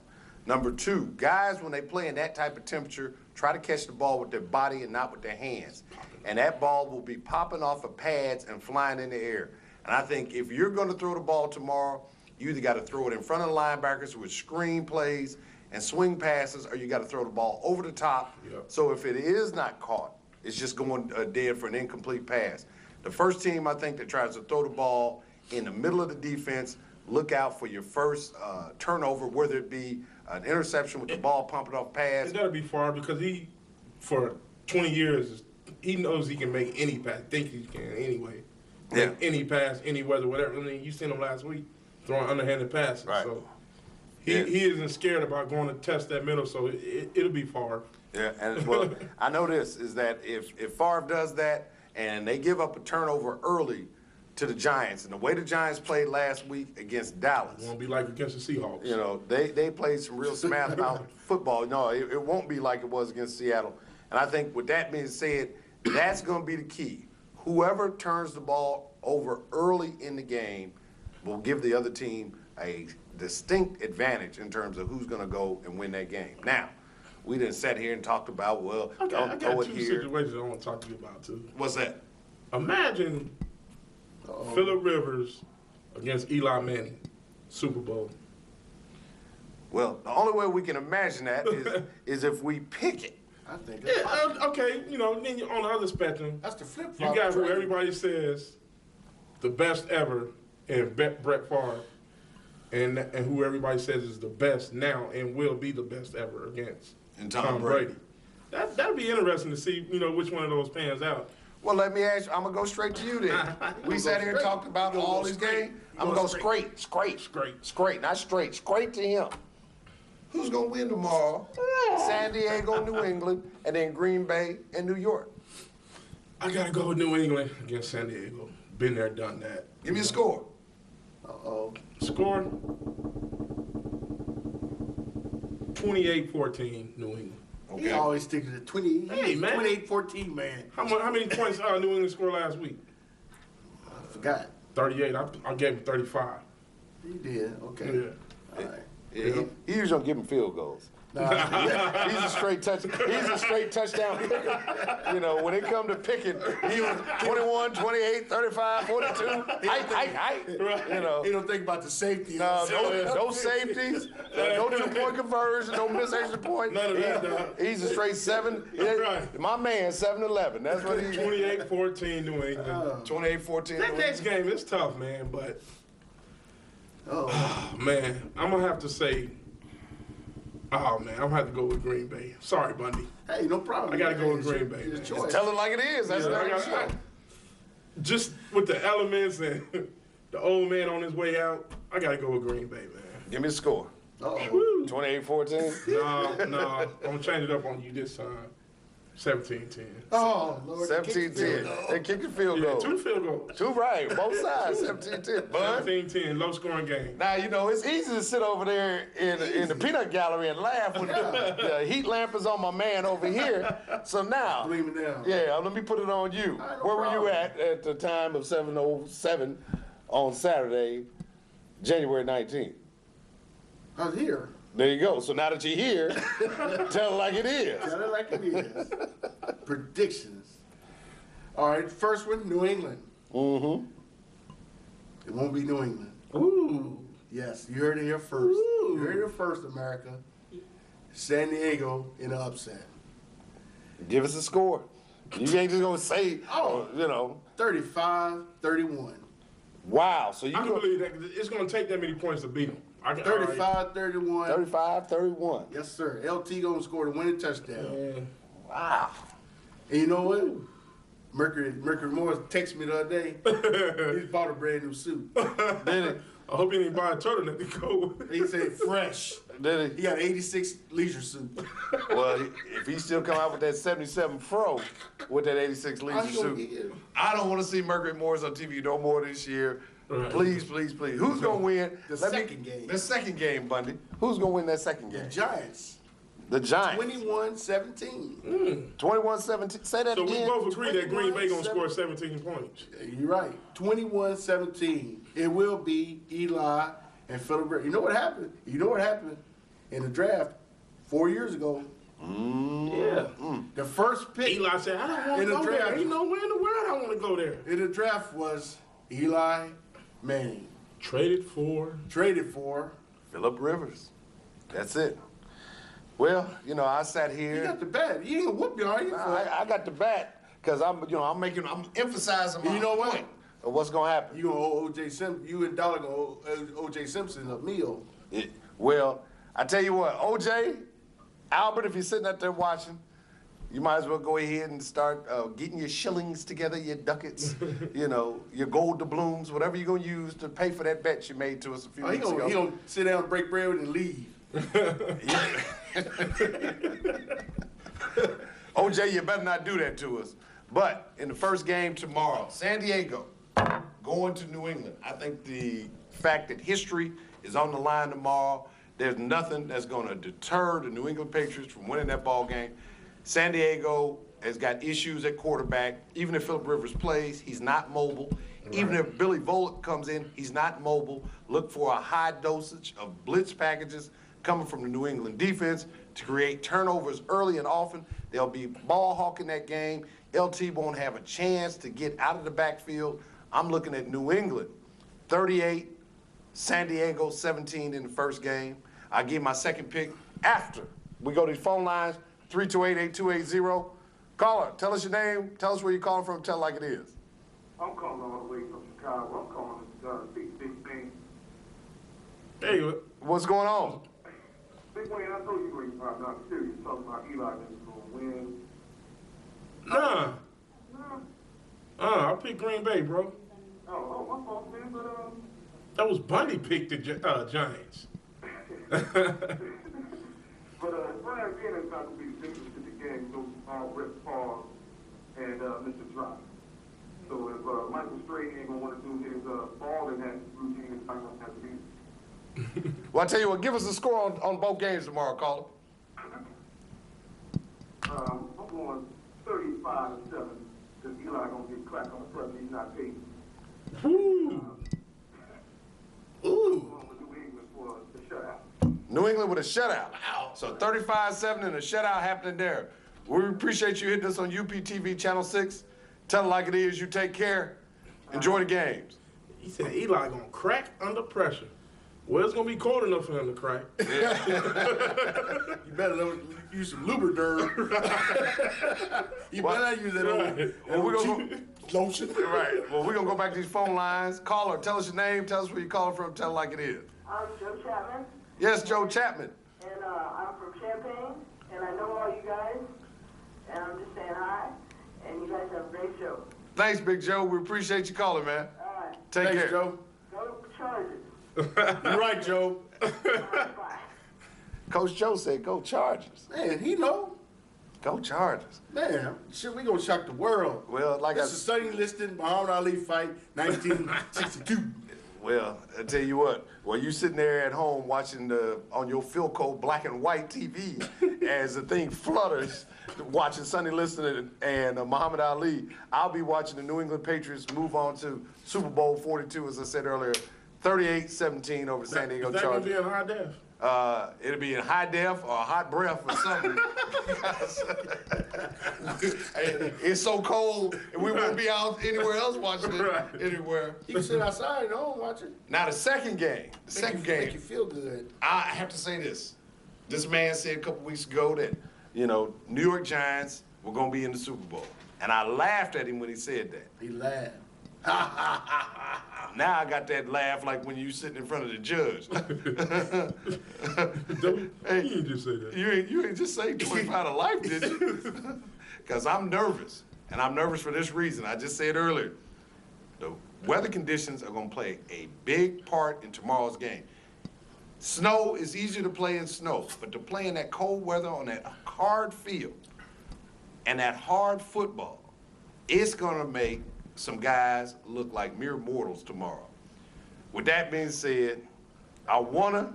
Number two, guys, when they play in that type of temperature, try to catch the ball with their body and not with their hands. And that ball will be popping off of pads and flying in the air. And I think if you're going to throw the ball tomorrow, you either got to throw it in front of the linebackers with screen plays and swing passes, or you got to throw the ball over the top. Yep. So if it is not caught, it's just going dead for an incomplete pass. The first team, I think, that tries to throw the ball in the middle of the defense, look out for your first turnover, whether it be an interception with the ball pumping off pass. It got to be far, because he, for 20 years, he knows he can make any pass. Think he can anyway. Yeah. Make any pass, any weather, whatever. I mean, you seen him last week throwing underhanded passes. Right. So Yeah. he isn't scared about going to test that middle, so it'll be far. Yeah, and well, I know this, is that if Favre does that and they give up a turnover early to the Giants, and the way the Giants played last week against Dallas, It won't be like against the Seahawks. you know, they played some real smash mouth football. No, it won't be like it was against Seattle. And I think with that being said, that's going to be the key. Whoever turns the ball over early in the game will give the other team a distinct advantage in terms of who's going to go and win that game. Now, we didn't sat here and talked about, well, I don't got throw it two here. situations I want to talk to you about, too. What's that? Imagine Phillip Rivers against Eli Manning, Super Bowl. Well, the only way we can imagine that is if we pick it. I think that's Yeah, possible. okay, you know, then on the other spectrum, That's the flip you flop. got who everybody says the best ever in Brett Favre, and who everybody says is the best now and will be the best ever against And Tom Brady. That'd be interesting to see, you know, which one of those pans out. Well, let me ask you, I'm going to go straight to you then. We sat here and talked about all these games. I'm going to go straight, not straight to him. Who's going to win tomorrow? San Diego, New England, and then Green Bay and New York. I gotta go with New England against San Diego. Been there, done that. Give me a score. Uh-oh. Score 28-14, New England. He always sticks to the 20. Hey, man. 28-14, man. How many points New England scored last week? I forgot. 38. I gave him 35. He did. Okay. Yeah. All right. Yeah, he usually don't give him field goals. He's a straight touchdown picker. You know, when it come to picking, he was 21, 28, 35, 42. You know. He don't think about the safety. No safeties, no 2-point conversion, no missed extra point. None of that, dog. He's a straight 7. Right. My man, 7-11. That's what he's 28-14, New England. 28-14. That next game is tough, man, but man, I'm gonna have to say, I'm gonna have to go with Green Bay. Sorry, Bundy. Hey, no problem. I gotta go with It's Green your- Bay, it's man. choice. Tell it like it is. That's Yeah, what I I got- got. Just with the elements and the old man on his way out, I gotta go with Green Bay, man. Give me the score. Uh-oh. 28-14. No, I'm gonna change it up on you this time. 17-10. Oh, Lord. 17-10. They kick the field Yeah, goal. 2 field goals. Two right, both sides. 17-10. Bud. 17-10, low scoring game. Now, you know, it's easy to sit over there in the peanut gallery and laugh when the heat lamp is on my man over here. So now, Leave me down. yeah, let me put it on you. All right, no Where were you problem. at the time of 7:07 on Saturday, January 19th? I was here. There you go. So now that you're here, tell it like it is. Tell it like it is. Predictions. All right, first one, New England. Mm-hmm. It won't be New England. Ooh. Yes, you heard it here first. You heard it here first, America. San Diego in an upset. Give us a score. You ain't just gonna say, Oh. you know, 35-31. wow. So you I can go believe that it's gonna take that many points to beat them. 35-31. 35-31. Yes, sir. LT gonna score the winning touchdown. Wow. And you know what? Mercury Morris texted me the other day. He bought a brand new suit. Did it? I hope you didn't buy a turtleneck to go. He said fresh. Did He it? got an 86 leisure suit. Well, if he still come out with that 77 Pro with that 86 How leisure you gonna suit, get it? I don't want to see Mercury Morris on TV no more this year. Right. Please, please, please. Who's gonna win? The Let me- second game. The second game, Bundy. Who's gonna win that second The game? Giants. The Giants. 21-17. 21-17. Say that So we again. both agree that Green Bay gonna 21-17. score 17 points. You're right. 21-17. It will be Eli and Phillip Rivers. You know what happened? You know what happened in the draft 4 years ago? Yeah. The first pick Eli said, I don't want In to the go there. draft. Ain't nowhere in the world I want to go there. in the draft was Eli Manning. Traded for. Traded for. Phillip Rivers. That's it. Well, you know, I sat You here. got the bat. You ain't gonna whoop you, are you? I got the bat because I'm emphasizing my You know what? point of what's gonna happen. You gonna owe O.J. Simpson. You and Dollar gonna owe O.J. Simpson a meal. Well, I tell you what, OJ, Albert, if you're sitting out there watching, you might as well go ahead and start getting your shillings together, your ducats, you know, your gold doubloons, whatever you're gonna use to pay for that bet you made to us a few Oh, he weeks ago. gonna sit down, break bread, and leave. OJ, you better not do that to us. But in the first game tomorrow, San Diego going to New England. I think the fact that history is on the line tomorrow, there's nothing that's going to deter the New England Patriots from winning that ball game. San Diego has got issues at quarterback. Even if Phillip Rivers plays, he's not mobile. Right. Even if Billy Volek comes in, he's not mobile. Look for a high dosage of blitz packages coming from the New England defense to create turnovers early and often. They'll be ball hawking that game. LT won't have a chance to get out of the backfield. I'm looking at New England, 38, San Diego 17 in the first game. I give my second pick after we go to these phone lines, 328-8280. Caller, tell us your name, tell us where you're calling from, tell it like it is. I'm calling all the way from Chicago. I'm calling this big thing. Hey, what's going on? Big Wayne, I told you where you are not serious. Talking about Eli is going to win. Nah. I picked Green Bay, bro. Oh, my fault, man, but That was Bundy picked the Giants. But Brian Gannon is not going to be the difference in the game. So Brett Favre and Mr. Drop. So if Michael Stray ain't going to want to do his ball in that routine, it's not going to have to be. Well, I tell you what, give us a score on both games tomorrow, caller. I'm going 35-7 because Eli going to get cracked on the press. He's not paid. Ooh. I'm going with New England for the shutout. New England with a shutout. Wow. So 35-7 and a shutout happening there. We appreciate you hitting us on UPTV Channel 6. Tell it like it is. You take care. Enjoy the games. He said Eli gonna crack under pressure. Well, it's gonna be cold enough for him to crack. You better use some Lubriderm. You better not use that lotion. Right. Well, we're going to go back to these phone lines. Caller, tell us your name. Tell us where you're calling from. Tell it like it is. I'm Joe Chapman. Yes, Joe Chapman. And I'm from Champaign. And I know all you guys. And I'm just saying hi. And you guys have a great show. Thanks, Big Joe. We appreciate you calling, man. All right. Take care. Joe. Go Chargers. You're right, Joe. All right, bye. Coach Joe said, go Chargers. Man, he know. Go Chargers. Man, shit, we gonna shock the world. Well, like This is Sonny Liston, Muhammad Ali fight, 1962. Well, I tell you what, while you sitting there at home watching on your Philco black and white TV as the thing flutters, watching Sonny Liston and Muhammad Ali, I'll be watching the New England Patriots move on to Super Bowl 42, as I said earlier, 38-17 over the San Diego Is that Chargers. gonna be in high def? It'll be in high def or hot breath or something. It's so cold, and we won't be out anywhere else watching it anywhere. You can sit outside at home watch it. Now the second game, Make you feel good. I have to say this. This man said a couple weeks ago that, New York Giants were going to be in the Super Bowl. And I laughed at him when he said that. He laughed. Now I got that laugh like when you sitting in front of the judge. Hey, you didn't just say that. You ain't just say 25 to life, did you? Because I'm nervous. And I'm nervous for this reason. I just said earlier, the weather conditions are going to play a big part in tomorrow's game. Snow is easier to play in snow, but to play in that cold weather on that hard field and that hard football, it's going to make some guys look like mere mortals tomorrow. With that being said, I wanna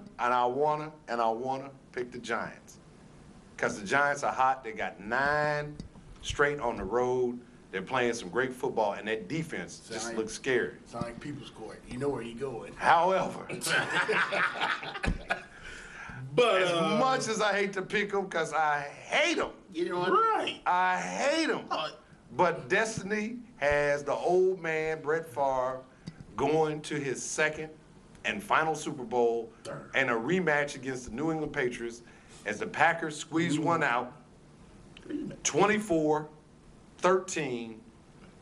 pick the Giants. Because the Giants are hot. They got 9 straight on the road. They're playing some great football, and that defense just looks scary. Sound like People's Court. You know where you going. However, But as much as I hate to pick them, because I hate them. You know what? right. I hate them. But destiny has the old man, Brett Favre, going to his second and final Super Bowl and a rematch against the New England Patriots as the Packers squeeze one out, 24-13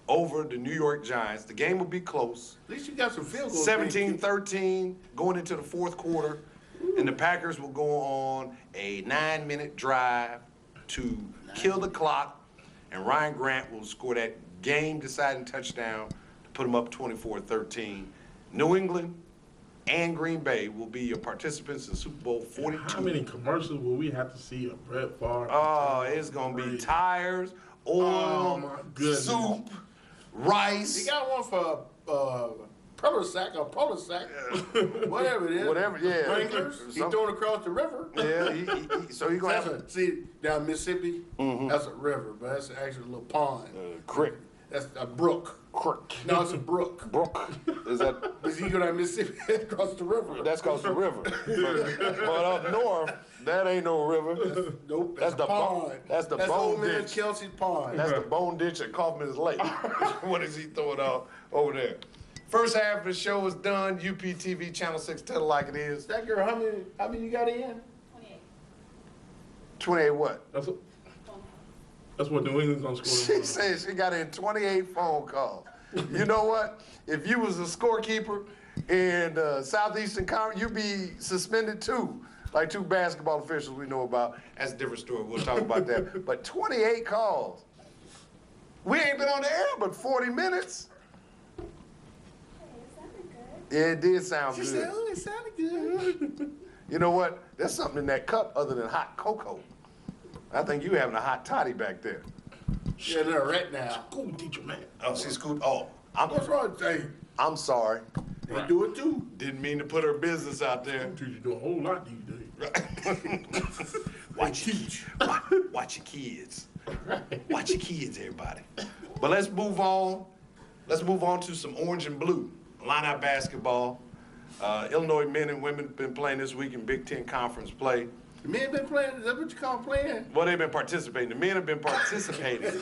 over the New York Giants. The game will be close. At least you got some field goals. 17-13 going into the fourth quarter, and the Packers will go on a 9-minute drive to kill the clock, and Ryan Grant will score that game-deciding touchdown to put them up 24-13. New England and Green Bay will be your participants in Super Bowl 42. How many commercials will we have to see of Brett Favre? Oh, it's going to be tires, oil, Oh, my goodness. soup, rice. He got one for Prilosec or Prilosec, whatever it is. Whatever, yeah. Wranglers. He Some- throwing across the river. Yeah, so he's going to have See, down Mississippi, that's a river, but that's actually a little pond. crick. That's a brook. Crick. No, it's a brook. Brook. Is that? Because you go down Mississippi, across the river. That's called the river. But up north, that ain't no river. Nope, That's that's the a pond. that's the That's bone old man ditch. Kelsey's pond. That's the bone ditch at Kaufman's Lake. What is he throwing out over there? First half of the show is done. UPTV Channel 6, tell it like it is. That girl, how many you got in? 28. 28 what? That's what New England's gonna score. She said she got in 28 phone calls. You know what? If you was a scorekeeper in Southeastern Conference, you'd be suspended too. Like 2 basketball officials we know about. That's a different story. We'll talk about that. But 28 calls. We ain't been on the air but 40 minutes. Yeah, it did sound She good. said, oh, it sounded good. You know what? There's something in that cup other than hot cocoa. I think you having a hot toddy back there. Yeah, they're right now. School teacher, man. Oh, she scooped. Oh, What's wrong with you? I'm sorry. They do it too. Didn't mean to put her business out there. Teachers do a whole lot these days. Watch your kids. Watch your kids, everybody. But let's move on. Let's move on to some orange and blue. Line-out basketball. Illinois men and women have been playing this week in Big Ten Conference play. The men been playing, is that what you call playing? Well, they've been participating. The men have been participating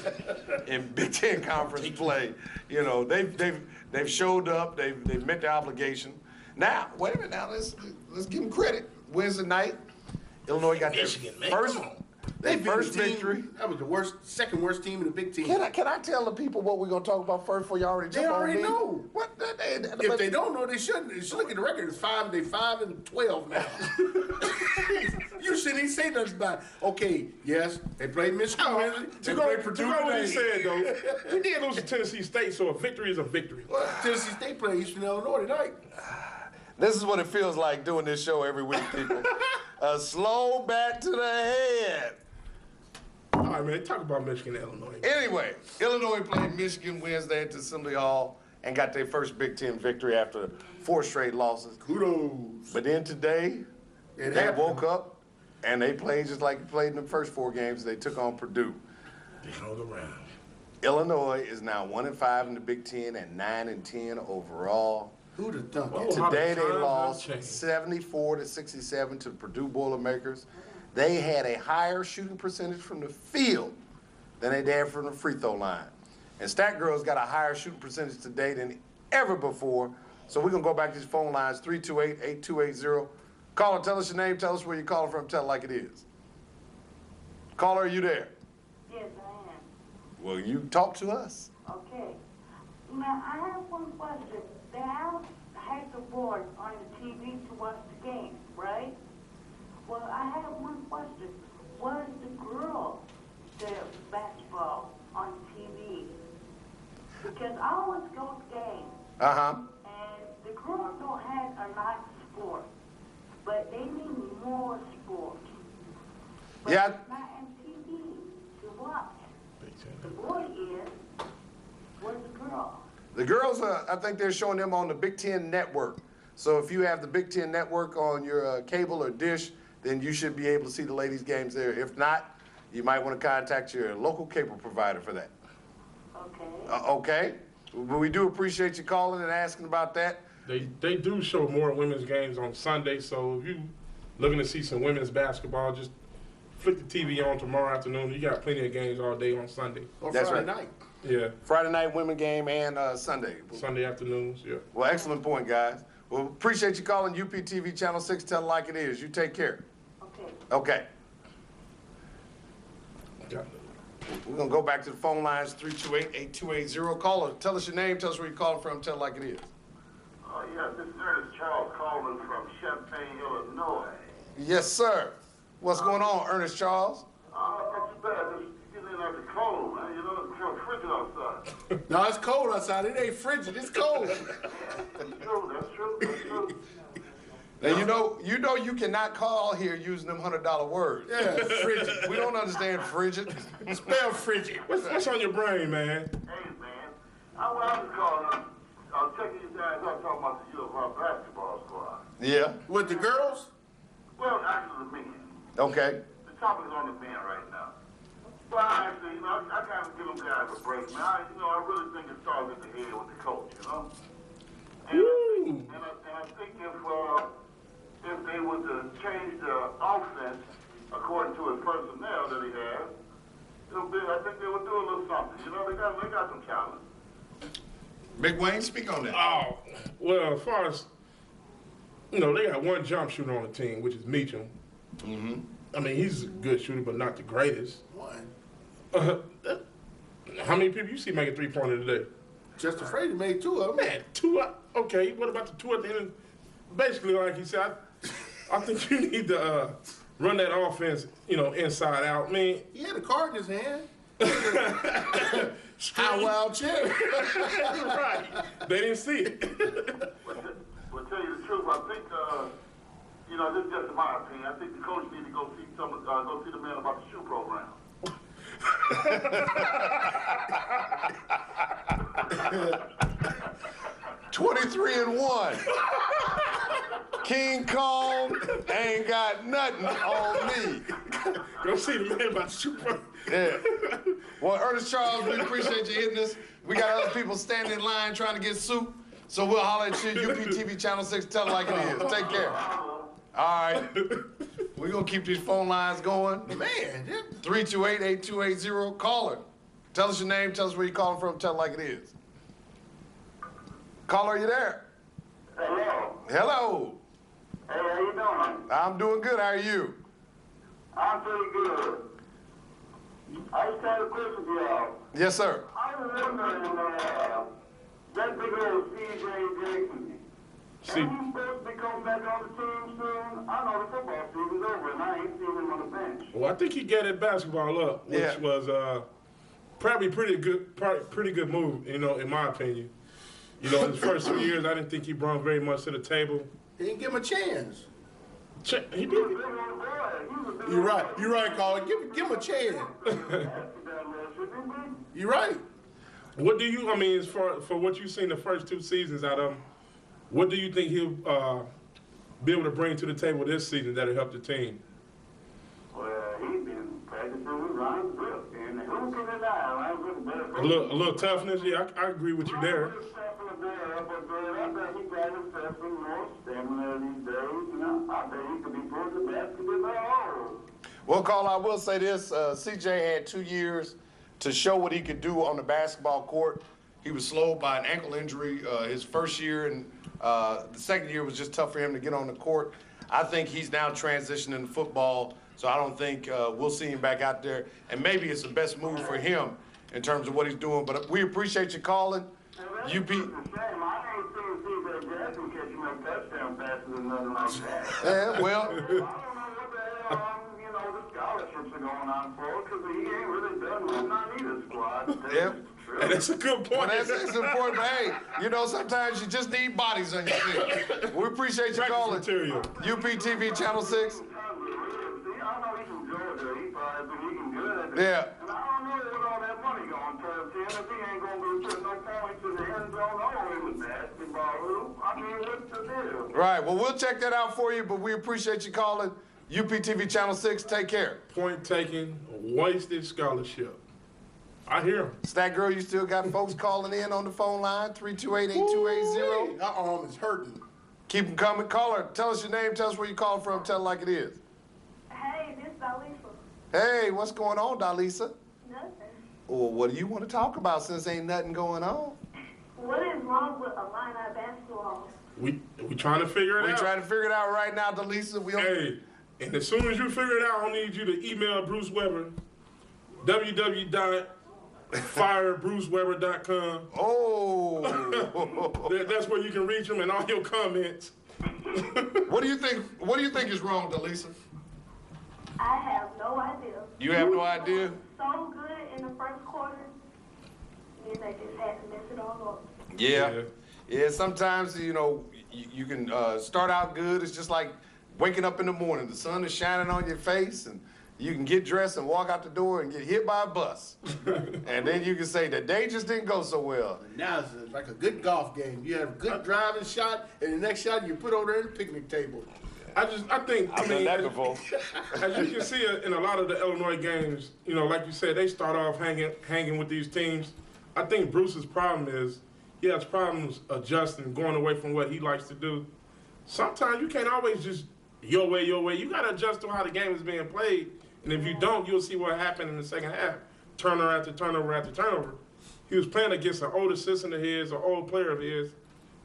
in Big Ten Conference play. You know, they've showed up. They've met their obligation. Now, wait a minute. Now let's give them credit. Wednesday night, Illinois got their Michigan, man, first come on. They beat first the team- victory. That was the second worst team in the Big Ten. Can I tell the people what we're gonna talk about first before you already They jump on already me? know. What? If they don't know, they shouldn't. They should look at the record. It's 5. They 5-12 now. You shouldn't even say nothing about it. Okay, yes, they played Michigan Wednesday. They To go played Purdue what he today. said, though, we did lose to Tennessee State, so a victory is a victory. Tennessee State played Eastern Illinois tonight. This is what it feels like doing this show every week, people. A slow back to the head. All right, man, talk about Michigan and Illinois. Anyway, Illinois played Michigan Wednesday at the Assembly Hall and got their first Big Ten victory after 4 straight losses. Kudos. But then today, It they happened. woke up and they played just like they played in the first 4 games. They took on Purdue. They hung around. Illinois is now 1-5 in the Big Ten and 9-10 overall. Who'd have thunk Well, it? how the Today they times have lost changed. 74-67 to the Purdue Boilermakers. They had a higher shooting percentage from the field than they did from the free throw line. And Stat Girls got a higher shooting percentage today than ever before. So we're gonna go back to these phone lines, 328-8280. Caller, tell us your name, tell us where you're calling from, tell it like it is. Caller, are you there? Yes, I am. Well, you talk to us. Okay. Now, I have one question. They have had the board on the TV to watch the game, right? Well, I have one question. Was the girl the basketball on TV? Because I always go to games, Uh-huh. and the girls don't have a lot of sport, but they need more sport. But Yeah. it's not on TV to watch. Big The Ten. boy is, was the girl. The girls, I think they're showing them on the Big Ten Network. So if you have the Big Ten Network on your cable or dish, then you should be able to see the ladies' games there. If not, you might want to contact your local cable provider for that. Okay. Okay? But we do appreciate you calling and asking about that. They do show more women's games on Sunday, so if you looking to see some women's basketball, just flick the TV on tomorrow afternoon. You got plenty of games all day on Sunday. Or That's Friday right. night. Yeah, Friday night women game and Sunday. Sunday afternoons, yeah. Well, excellent point, guys. Well, appreciate you calling UPTV Channel 6. Tell it like it is. You take care. Okay. Okay. Got We're going to go back to the phone lines, 328-8280. Caller, tell us your name, tell us where you're calling from, tell it like it is. Yes, this is Ernest Charles calling from Champaign, Illinois. Yes, sir. What's going on, Ernest Charles? Not too bad. Just getting in at the cold, man. You know, it's kind of frigid outside. No, it's cold outside. It ain't frigid. It's cold. That's true. Now you know you cannot call here using them $100 words. Yeah, frigid. We don't understand frigid. Spell frigid. What's on your brain, man? Hey, man. I was calling. I'll check you guys out talking about the UFR basketball squad. Yeah. With the girls? Well, actually, the men. Okay. The topic is on the men right now. Well, actually, I kind of give them guys a break, man. I really think it starts at the head with the coach, And I think if they were to change the offense according to his personnel that he has, I think they would do a little something. They got some talent. Big Wayne, speak on that. Oh, well, as far as, they got one jump shooter on the team, which is Meacham. Mm-hmm. I mean, he's a good shooter, but not the greatest. One. How many people you see making three-pointer today? Just afraid to make two of them. Man, two. Okay, what about the two at the end? Basically, like he said, I think you need to run that offense, inside out. Man, He had a card in his hand. How wild chair. right. They didn't see it. Well, tell you the truth, I think, this is just in my opinion. I think the coach needs to go see the man about the shoe program. 23-1. King Kong ain't got nothing on me. Go see the man about the shoe program. Yeah. Well, Ernest Charles, we appreciate you hitting us. We got other people standing in line trying to get soup. So we'll holler at you, UPTV Channel 6, tell it like it is. Take care. All right. We're going to keep these phone lines going. Man, 328-8280. Caller. Tell us your name, tell us where you're calling from, tell it like it is. Caller, are you there? Hello. Hello. Hey, how you doing? I'm doing good. How are you? I'm pretty good. I just had a question for y'all. Yes, sir. I was wondering, that big old C.J. Jackson. See- Ain't he supposed to be coming back on the team soon? I know the football season's over and I ain't seen him on the bench. Well, I think he got that basketball up, which Yeah. was probably pretty good move, in my opinion. In his first 2 years, I didn't think he brought very much to the table. he didn't give him a chance. He did. You're right, Colin. Give him a chance. You're right. What do you? I mean, as far for what you've seen the first 2 seasons out of him, what do you think he'll be able to bring to the table this season that'll help the team? Well, he's been practicing with Ryan Brooks, and who can deny Ryan Brooks better? A little toughness. Yeah, I agree with you there. I bet he got himself some more stamina these days. I bet he could be putting the basket in the hole. Well, Carl, I will say this. CJ had 2 years to show what he could do on the basketball court. He was slowed by an ankle injury his first year, and the second year was just tough for him to get on the court. I think he's now transitioning to football, so I don't think we'll see him back out there. And maybe it's the best move for him in terms of what he's doing. But we appreciate you calling. UP. I ain't seen C.J. Jackson catching no touchdown passes or nothing like that. Yeah, well, I don't know what the hell, the scholarships are going on for, because he ain't really done nothing on either squad. yeah. And that's a good point. Well, that's important. But hey, sometimes you just need bodies on your team. We appreciate you Practice calling. material. UPTV Channel 6. I know he's from Georgia. He probably think he can good. Yeah. And I don't know what all that money going towards him. If he ain't going to be putting no points in the end zone or in the basketball hoop, I mean, what's the deal? Right. Well, we'll check that out for you, but we appreciate you calling. UPTV Channel 6. Take care. Point taken, wasted scholarship. I hear him. Stat Girl, you still got folks calling in on the phone line, 328-8280. Our arm is hurting. Keep them coming. Caller, tell us your name, tell us where you're calling from, tell it like it is. Hey, this is Dalisa. Hey, what's going on, Dalisa? Nothing. Well, what do you want to talk about since ain't nothing going on? What is wrong with Illini basketball? We trying to figure it We're out. trying to figure it out right now, Dalisa. We don't... Hey, and as soon as you figure it out, I need you to email Bruce Weber, www.firebruceweber.com. Oh. That's where you can reach him and all your comments. What do you think is wrong, Dalisa? I have no idea. You have no idea? So good in the first quarter. then they just had to mess it all up. Yeah. Yeah, sometimes, you can start out good. It's just like waking up in the morning. The sun is shining on your face, and you can get dressed and walk out the door and get hit by a bus. And then you can say, the day just didn't go so well. Now it's like a good golf game. You have a good driving shot, and the next shot you put over there in the picnic table. I think, I've done that before. As you can see in a lot of the Illinois games, like you said, they start off hanging with these teams. I think Bruce's problem is he has problems adjusting, going away from what he likes to do. Sometimes you can't always just your way. You got to adjust to how the game is being played. And if you don't, you'll see what happened in the second half. Turnover after turnover after turnover. He was playing against an old assistant of his, an old player of his.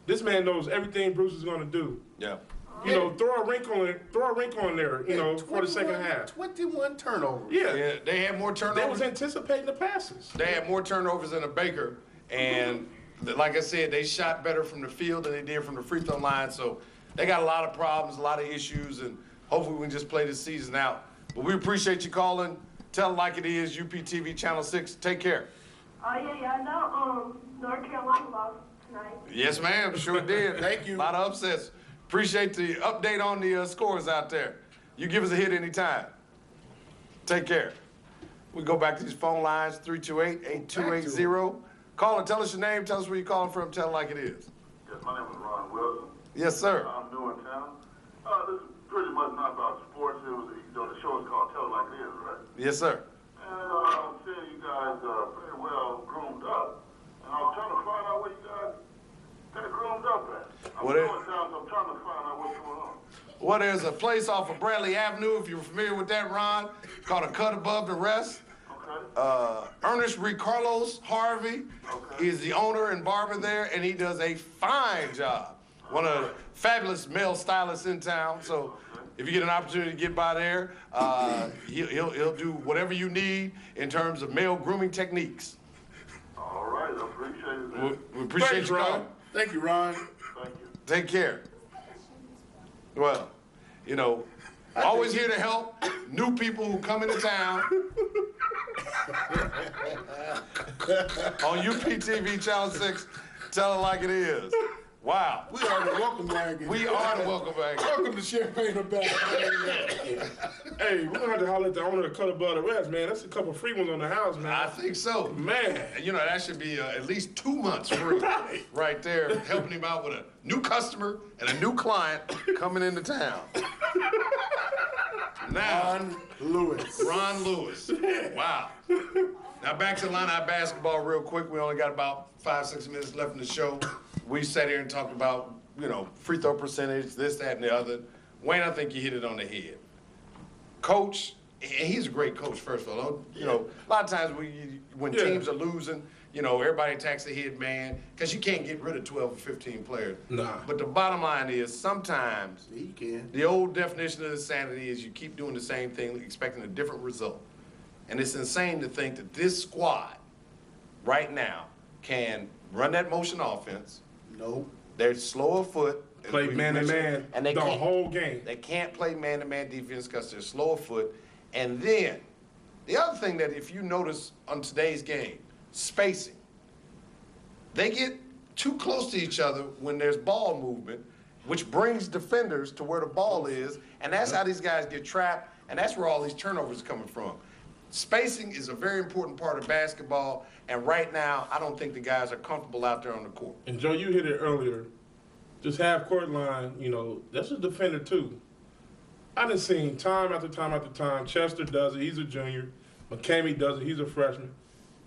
This man knows everything Bruce is going to do. Yeah. Throw a wrinkle in there, for the second half. 21 turnovers. Yeah, they had more turnovers. They was anticipating the passes. They had more turnovers than a Baker, and like I said, they shot better from the field than they did from the free throw line. So they got a lot of problems, a lot of issues, and hopefully we can just play this season out. But we appreciate you calling. Tell it like it is. UPTV Channel 6. Take care. Oh, yeah, I know, North Carolina lost tonight. Yes, ma'am. Sure did. Thank you. A lot of upsets. Appreciate the update on the scores out there. You give us a hit anytime. Take care. We go back to these phone lines, 328-8280. Call and tell us your name. Tell us where you're calling from. Tell it like it is. Yes, my name is Ron Wilson. Yes, sir. I'm new in town. This is pretty much not about sports. It was, the show is called Tell It Like It Is, right? Yes, sir. And I'm seeing you guys pretty well groomed up. And I'm trying to find out where you guys get groomed up at. I'm What going is- down, so I'm trying to find out what's going on. Well, there's a place off of Bradley Avenue, if you're familiar with that, Ron, called A Cut Above the Rest. Okay. Ernest Ricarlos Harvey is the owner and barber there, and he does a fine job. One of the fabulous male stylists in town. So if you get an opportunity to get by there, he'll do whatever you need in terms of male grooming techniques. All right, I appreciate it. We appreciate Thanks, you Ron. calling. Thank you, Ron. Thank you. Take care. Well, always here to help new people who come into town. On UPTV Channel 6, tell it like it is. Wow. We are the welcome wagon. We are the welcome wagon. Welcome to Champaign Urbana. Hey, we're gonna have to holler at the owner of Cut Above the Rest, man. That's a couple free ones on the house, man. I think so. Man. That should be at least 2 months free right there, helping him out with a new customer and a new client coming into town. Now, Ron Lewis. Wow. Now back to Illini basketball real quick. We only got about 5-6 minutes left in the show. We sat here and talked about, free throw percentage, this, that, and the other. Wayne, I think you hit it on the head. Coach, and he's a great coach, first of all. A lot of times when teams are losing, everybody attacks the head man because you can't get rid of 12 or 15 players. Nah. But the bottom line is sometimes You can. the old definition of insanity is you keep doing the same thing, expecting a different result. And it's insane to think that this squad right now can run that motion offense. No. They're slow of foot. as Play we man-to-man mentioned, the whole game. They can't play man-to-man defense because they're slow of foot. And then the other thing that if you notice on today's game, spacing. They get too close to each other when there's ball movement, which brings defenders to where the ball is, and that's how these guys get trapped, and that's where all these turnovers are coming from. Spacing is a very important part of basketball, and right now, I don't think the guys are comfortable out there on the court. And Joe, you hit it earlier. Just half court line, that's a defender too. I done seen time after time after time. Chester does it, he's a junior. McCamey does it, he's a freshman.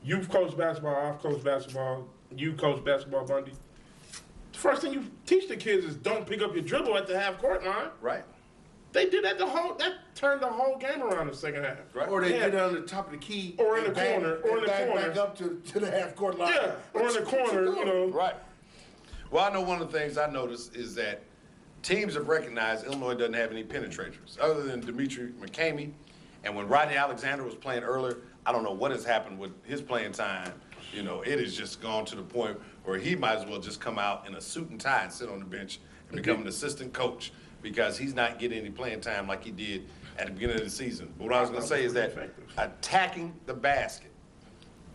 You've coached basketball, I've coached basketball. You coach basketball, Bundy. The first thing you teach the kids is don't pick up your dribble at the half court line. Right. They did that that turned the whole game around in the second half. Right. Or they get on the top of the key. Or in and the corner, or in the back corner. back up to the half court line. Yeah, or in the corner, Right. Well, I know one of the things I noticed is that teams have recognized Illinois doesn't have any penetrators other than Dimitri McCamey. And when Rodney Alexander was playing earlier, I don't know what has happened with his playing time. It has just gone to the point where he might as well just come out in a suit and tie and sit on the bench and become an assistant coach because he's not getting any playing time like he did at the beginning of the season. But what I was going to say is that attacking the basket,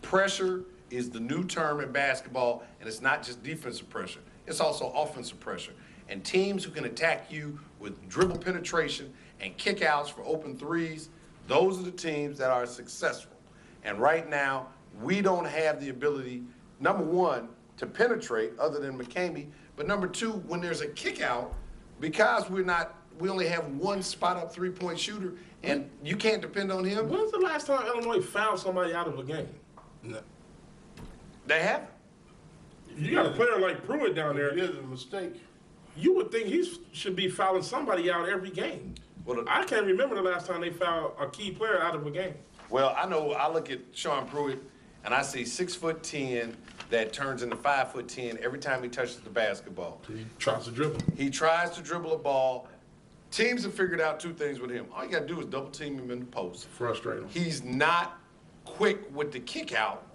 pressure is the new term in basketball, and it's not just defensive pressure. It's also offensive pressure. And teams who can attack you with dribble penetration and kickouts for open threes, those are the teams that are successful. And right now, we don't have the ability, number one, to penetrate other than McCamey, but number two, when there's a kick out, because we only have one spot up three-point shooter, and you can't depend on him. When's the last time Illinois fouled somebody out of a game? No. They haven't. You got a player like Pruitt down there. It is a mistake. You would think he should be fouling somebody out every game. Well, I can't remember the last time they fouled a key player out of a game. Well, I know I look at Sean Pruitt, and I see 6'10" that turns into 5'10" every time he touches the basketball. He tries to dribble. He tries to dribble a ball. Teams have figured out two things with him. All you got to do is double team him in the post. Frustrate him. He's not quick with the kick out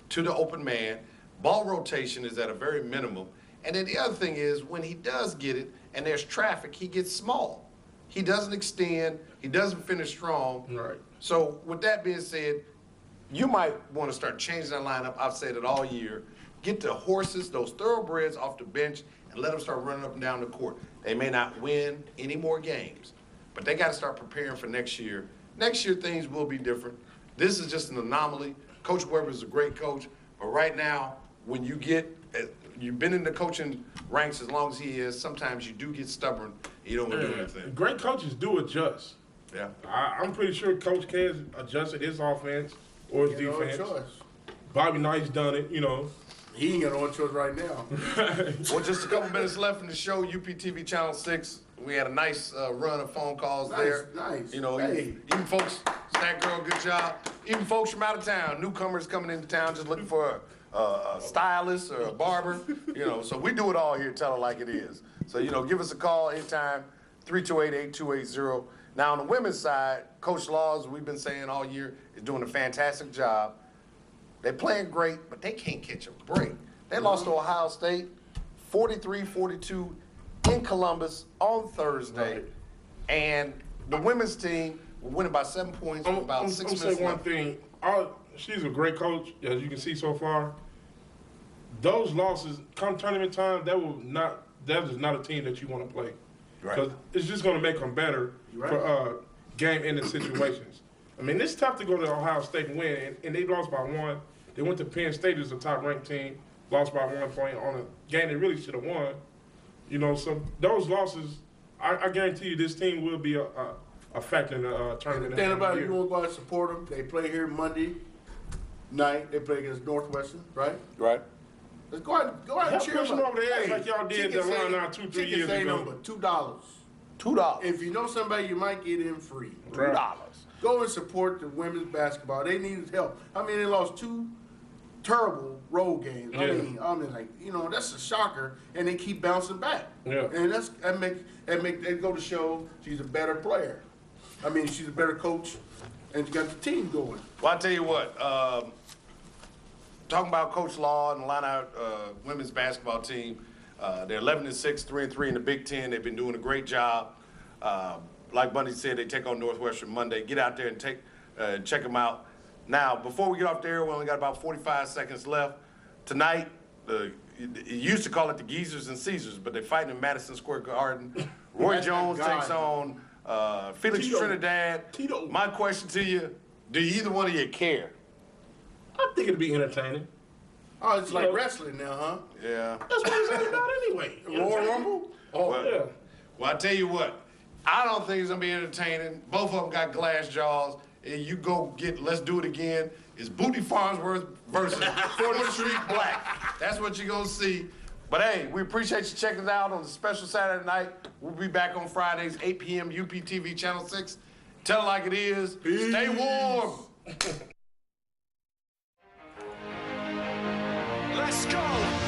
to the open man. Ball rotation is at a very minimum. And then the other thing is when he does get it and there's traffic, he gets small. He doesn't extend. He doesn't finish strong. Right. So with that being said, you might want to start changing that lineup. I've said it all year. Get the horses, those thoroughbreds off the bench and let them start running up and down the court. They may not win any more games, but they got to start preparing for next year. Next year, things will be different. This is just an anomaly. Coach Weber is a great coach, but right now, when you've been in the coaching ranks as long as he is, sometimes you do get stubborn. You don't want to do anything. Great coaches do adjust. Yeah. I'm pretty sure Coach K has adjusted his offense or his defense. No choice. Bobby Knight's done it, you know. He ain't got no choice right now. Well, just a couple minutes left in the show. UPTV Channel 6. We had a nice run of phone calls there. Nice. You know, Hey. even folks, Snack Girl, good job. Even folks from out of town, newcomers coming into town just looking for a stylist or a barber. You know, so we do it all here, tell it like it is. So, you know, give us a call anytime, 328-8280. Now, on the women's side, Coach Laws, we've been saying all year, is doing a fantastic job. They're playing great, but they can't catch a break. They lost to Ohio State 43-42 in Columbus on Thursday. Right. And the women's team will win by 7 points with about 6 minutes I'm say one left. thing. She's a great coach, as you can see so far. Those losses, come tournament time, that is not a team that you want to play. Right. Because it's just going to make them better for game-ending situations. I mean, it's tough to go to Ohio State and win, and they lost by 1. They went to Penn State as a top-ranked team, lost by 1 point on a game they really should have won. You know, so those losses, I guarantee you this team will be a factor in the tournament. The thing about it, you want to go out and support them. They play here Monday night. They play against Northwestern, right? Right. Let's go out and cheer push them them over the edge like y'all did tickets that line ain't- out 2-3 tickets years ain't ago. number $2. $2. If you know somebody, you might get in free. $2. Go and support the women's basketball. They needed help. I mean, they lost 2 terrible road games. Yeah. I mean, like, you know, that's a shocker, and they keep bouncing back. Yeah. And they go to show she's a better player. I mean, she's a better coach, and she got the team going. Well, I tell you what, talking about Coach Law and the line-out women's basketball team, they're 11-6, 3-3 in the Big Ten. They've been doing a great job. Like Bundy said, they take on Northwestern Monday. Get out there and check them out. Now, before we get off the air, we only got about 45 seconds left. Tonight, it used to call it the Geezers and Caesars, but they're fighting in Madison Square Garden. Roy Jones takes on Felix Tito. Trinidad. Tito. My question to you, do either one of you care? I think it'd be entertaining. Oh, it's like know- wrestling now, huh? Yeah. That's what it's all about anyway. Royal Rumble? Well, Yeah. well, I tell you what, I don't think it's gonna be entertaining. Both of them got glass jaws. And you go let's do it again. It's Booty Farnsworth versus 4th Street Black. That's what you're gonna see. But hey, we appreciate you checking us out on the special Saturday night. We'll be back on Fridays, 8 p.m. UPTV Channel 6. Tell it like it is. Stay warm. Let's go.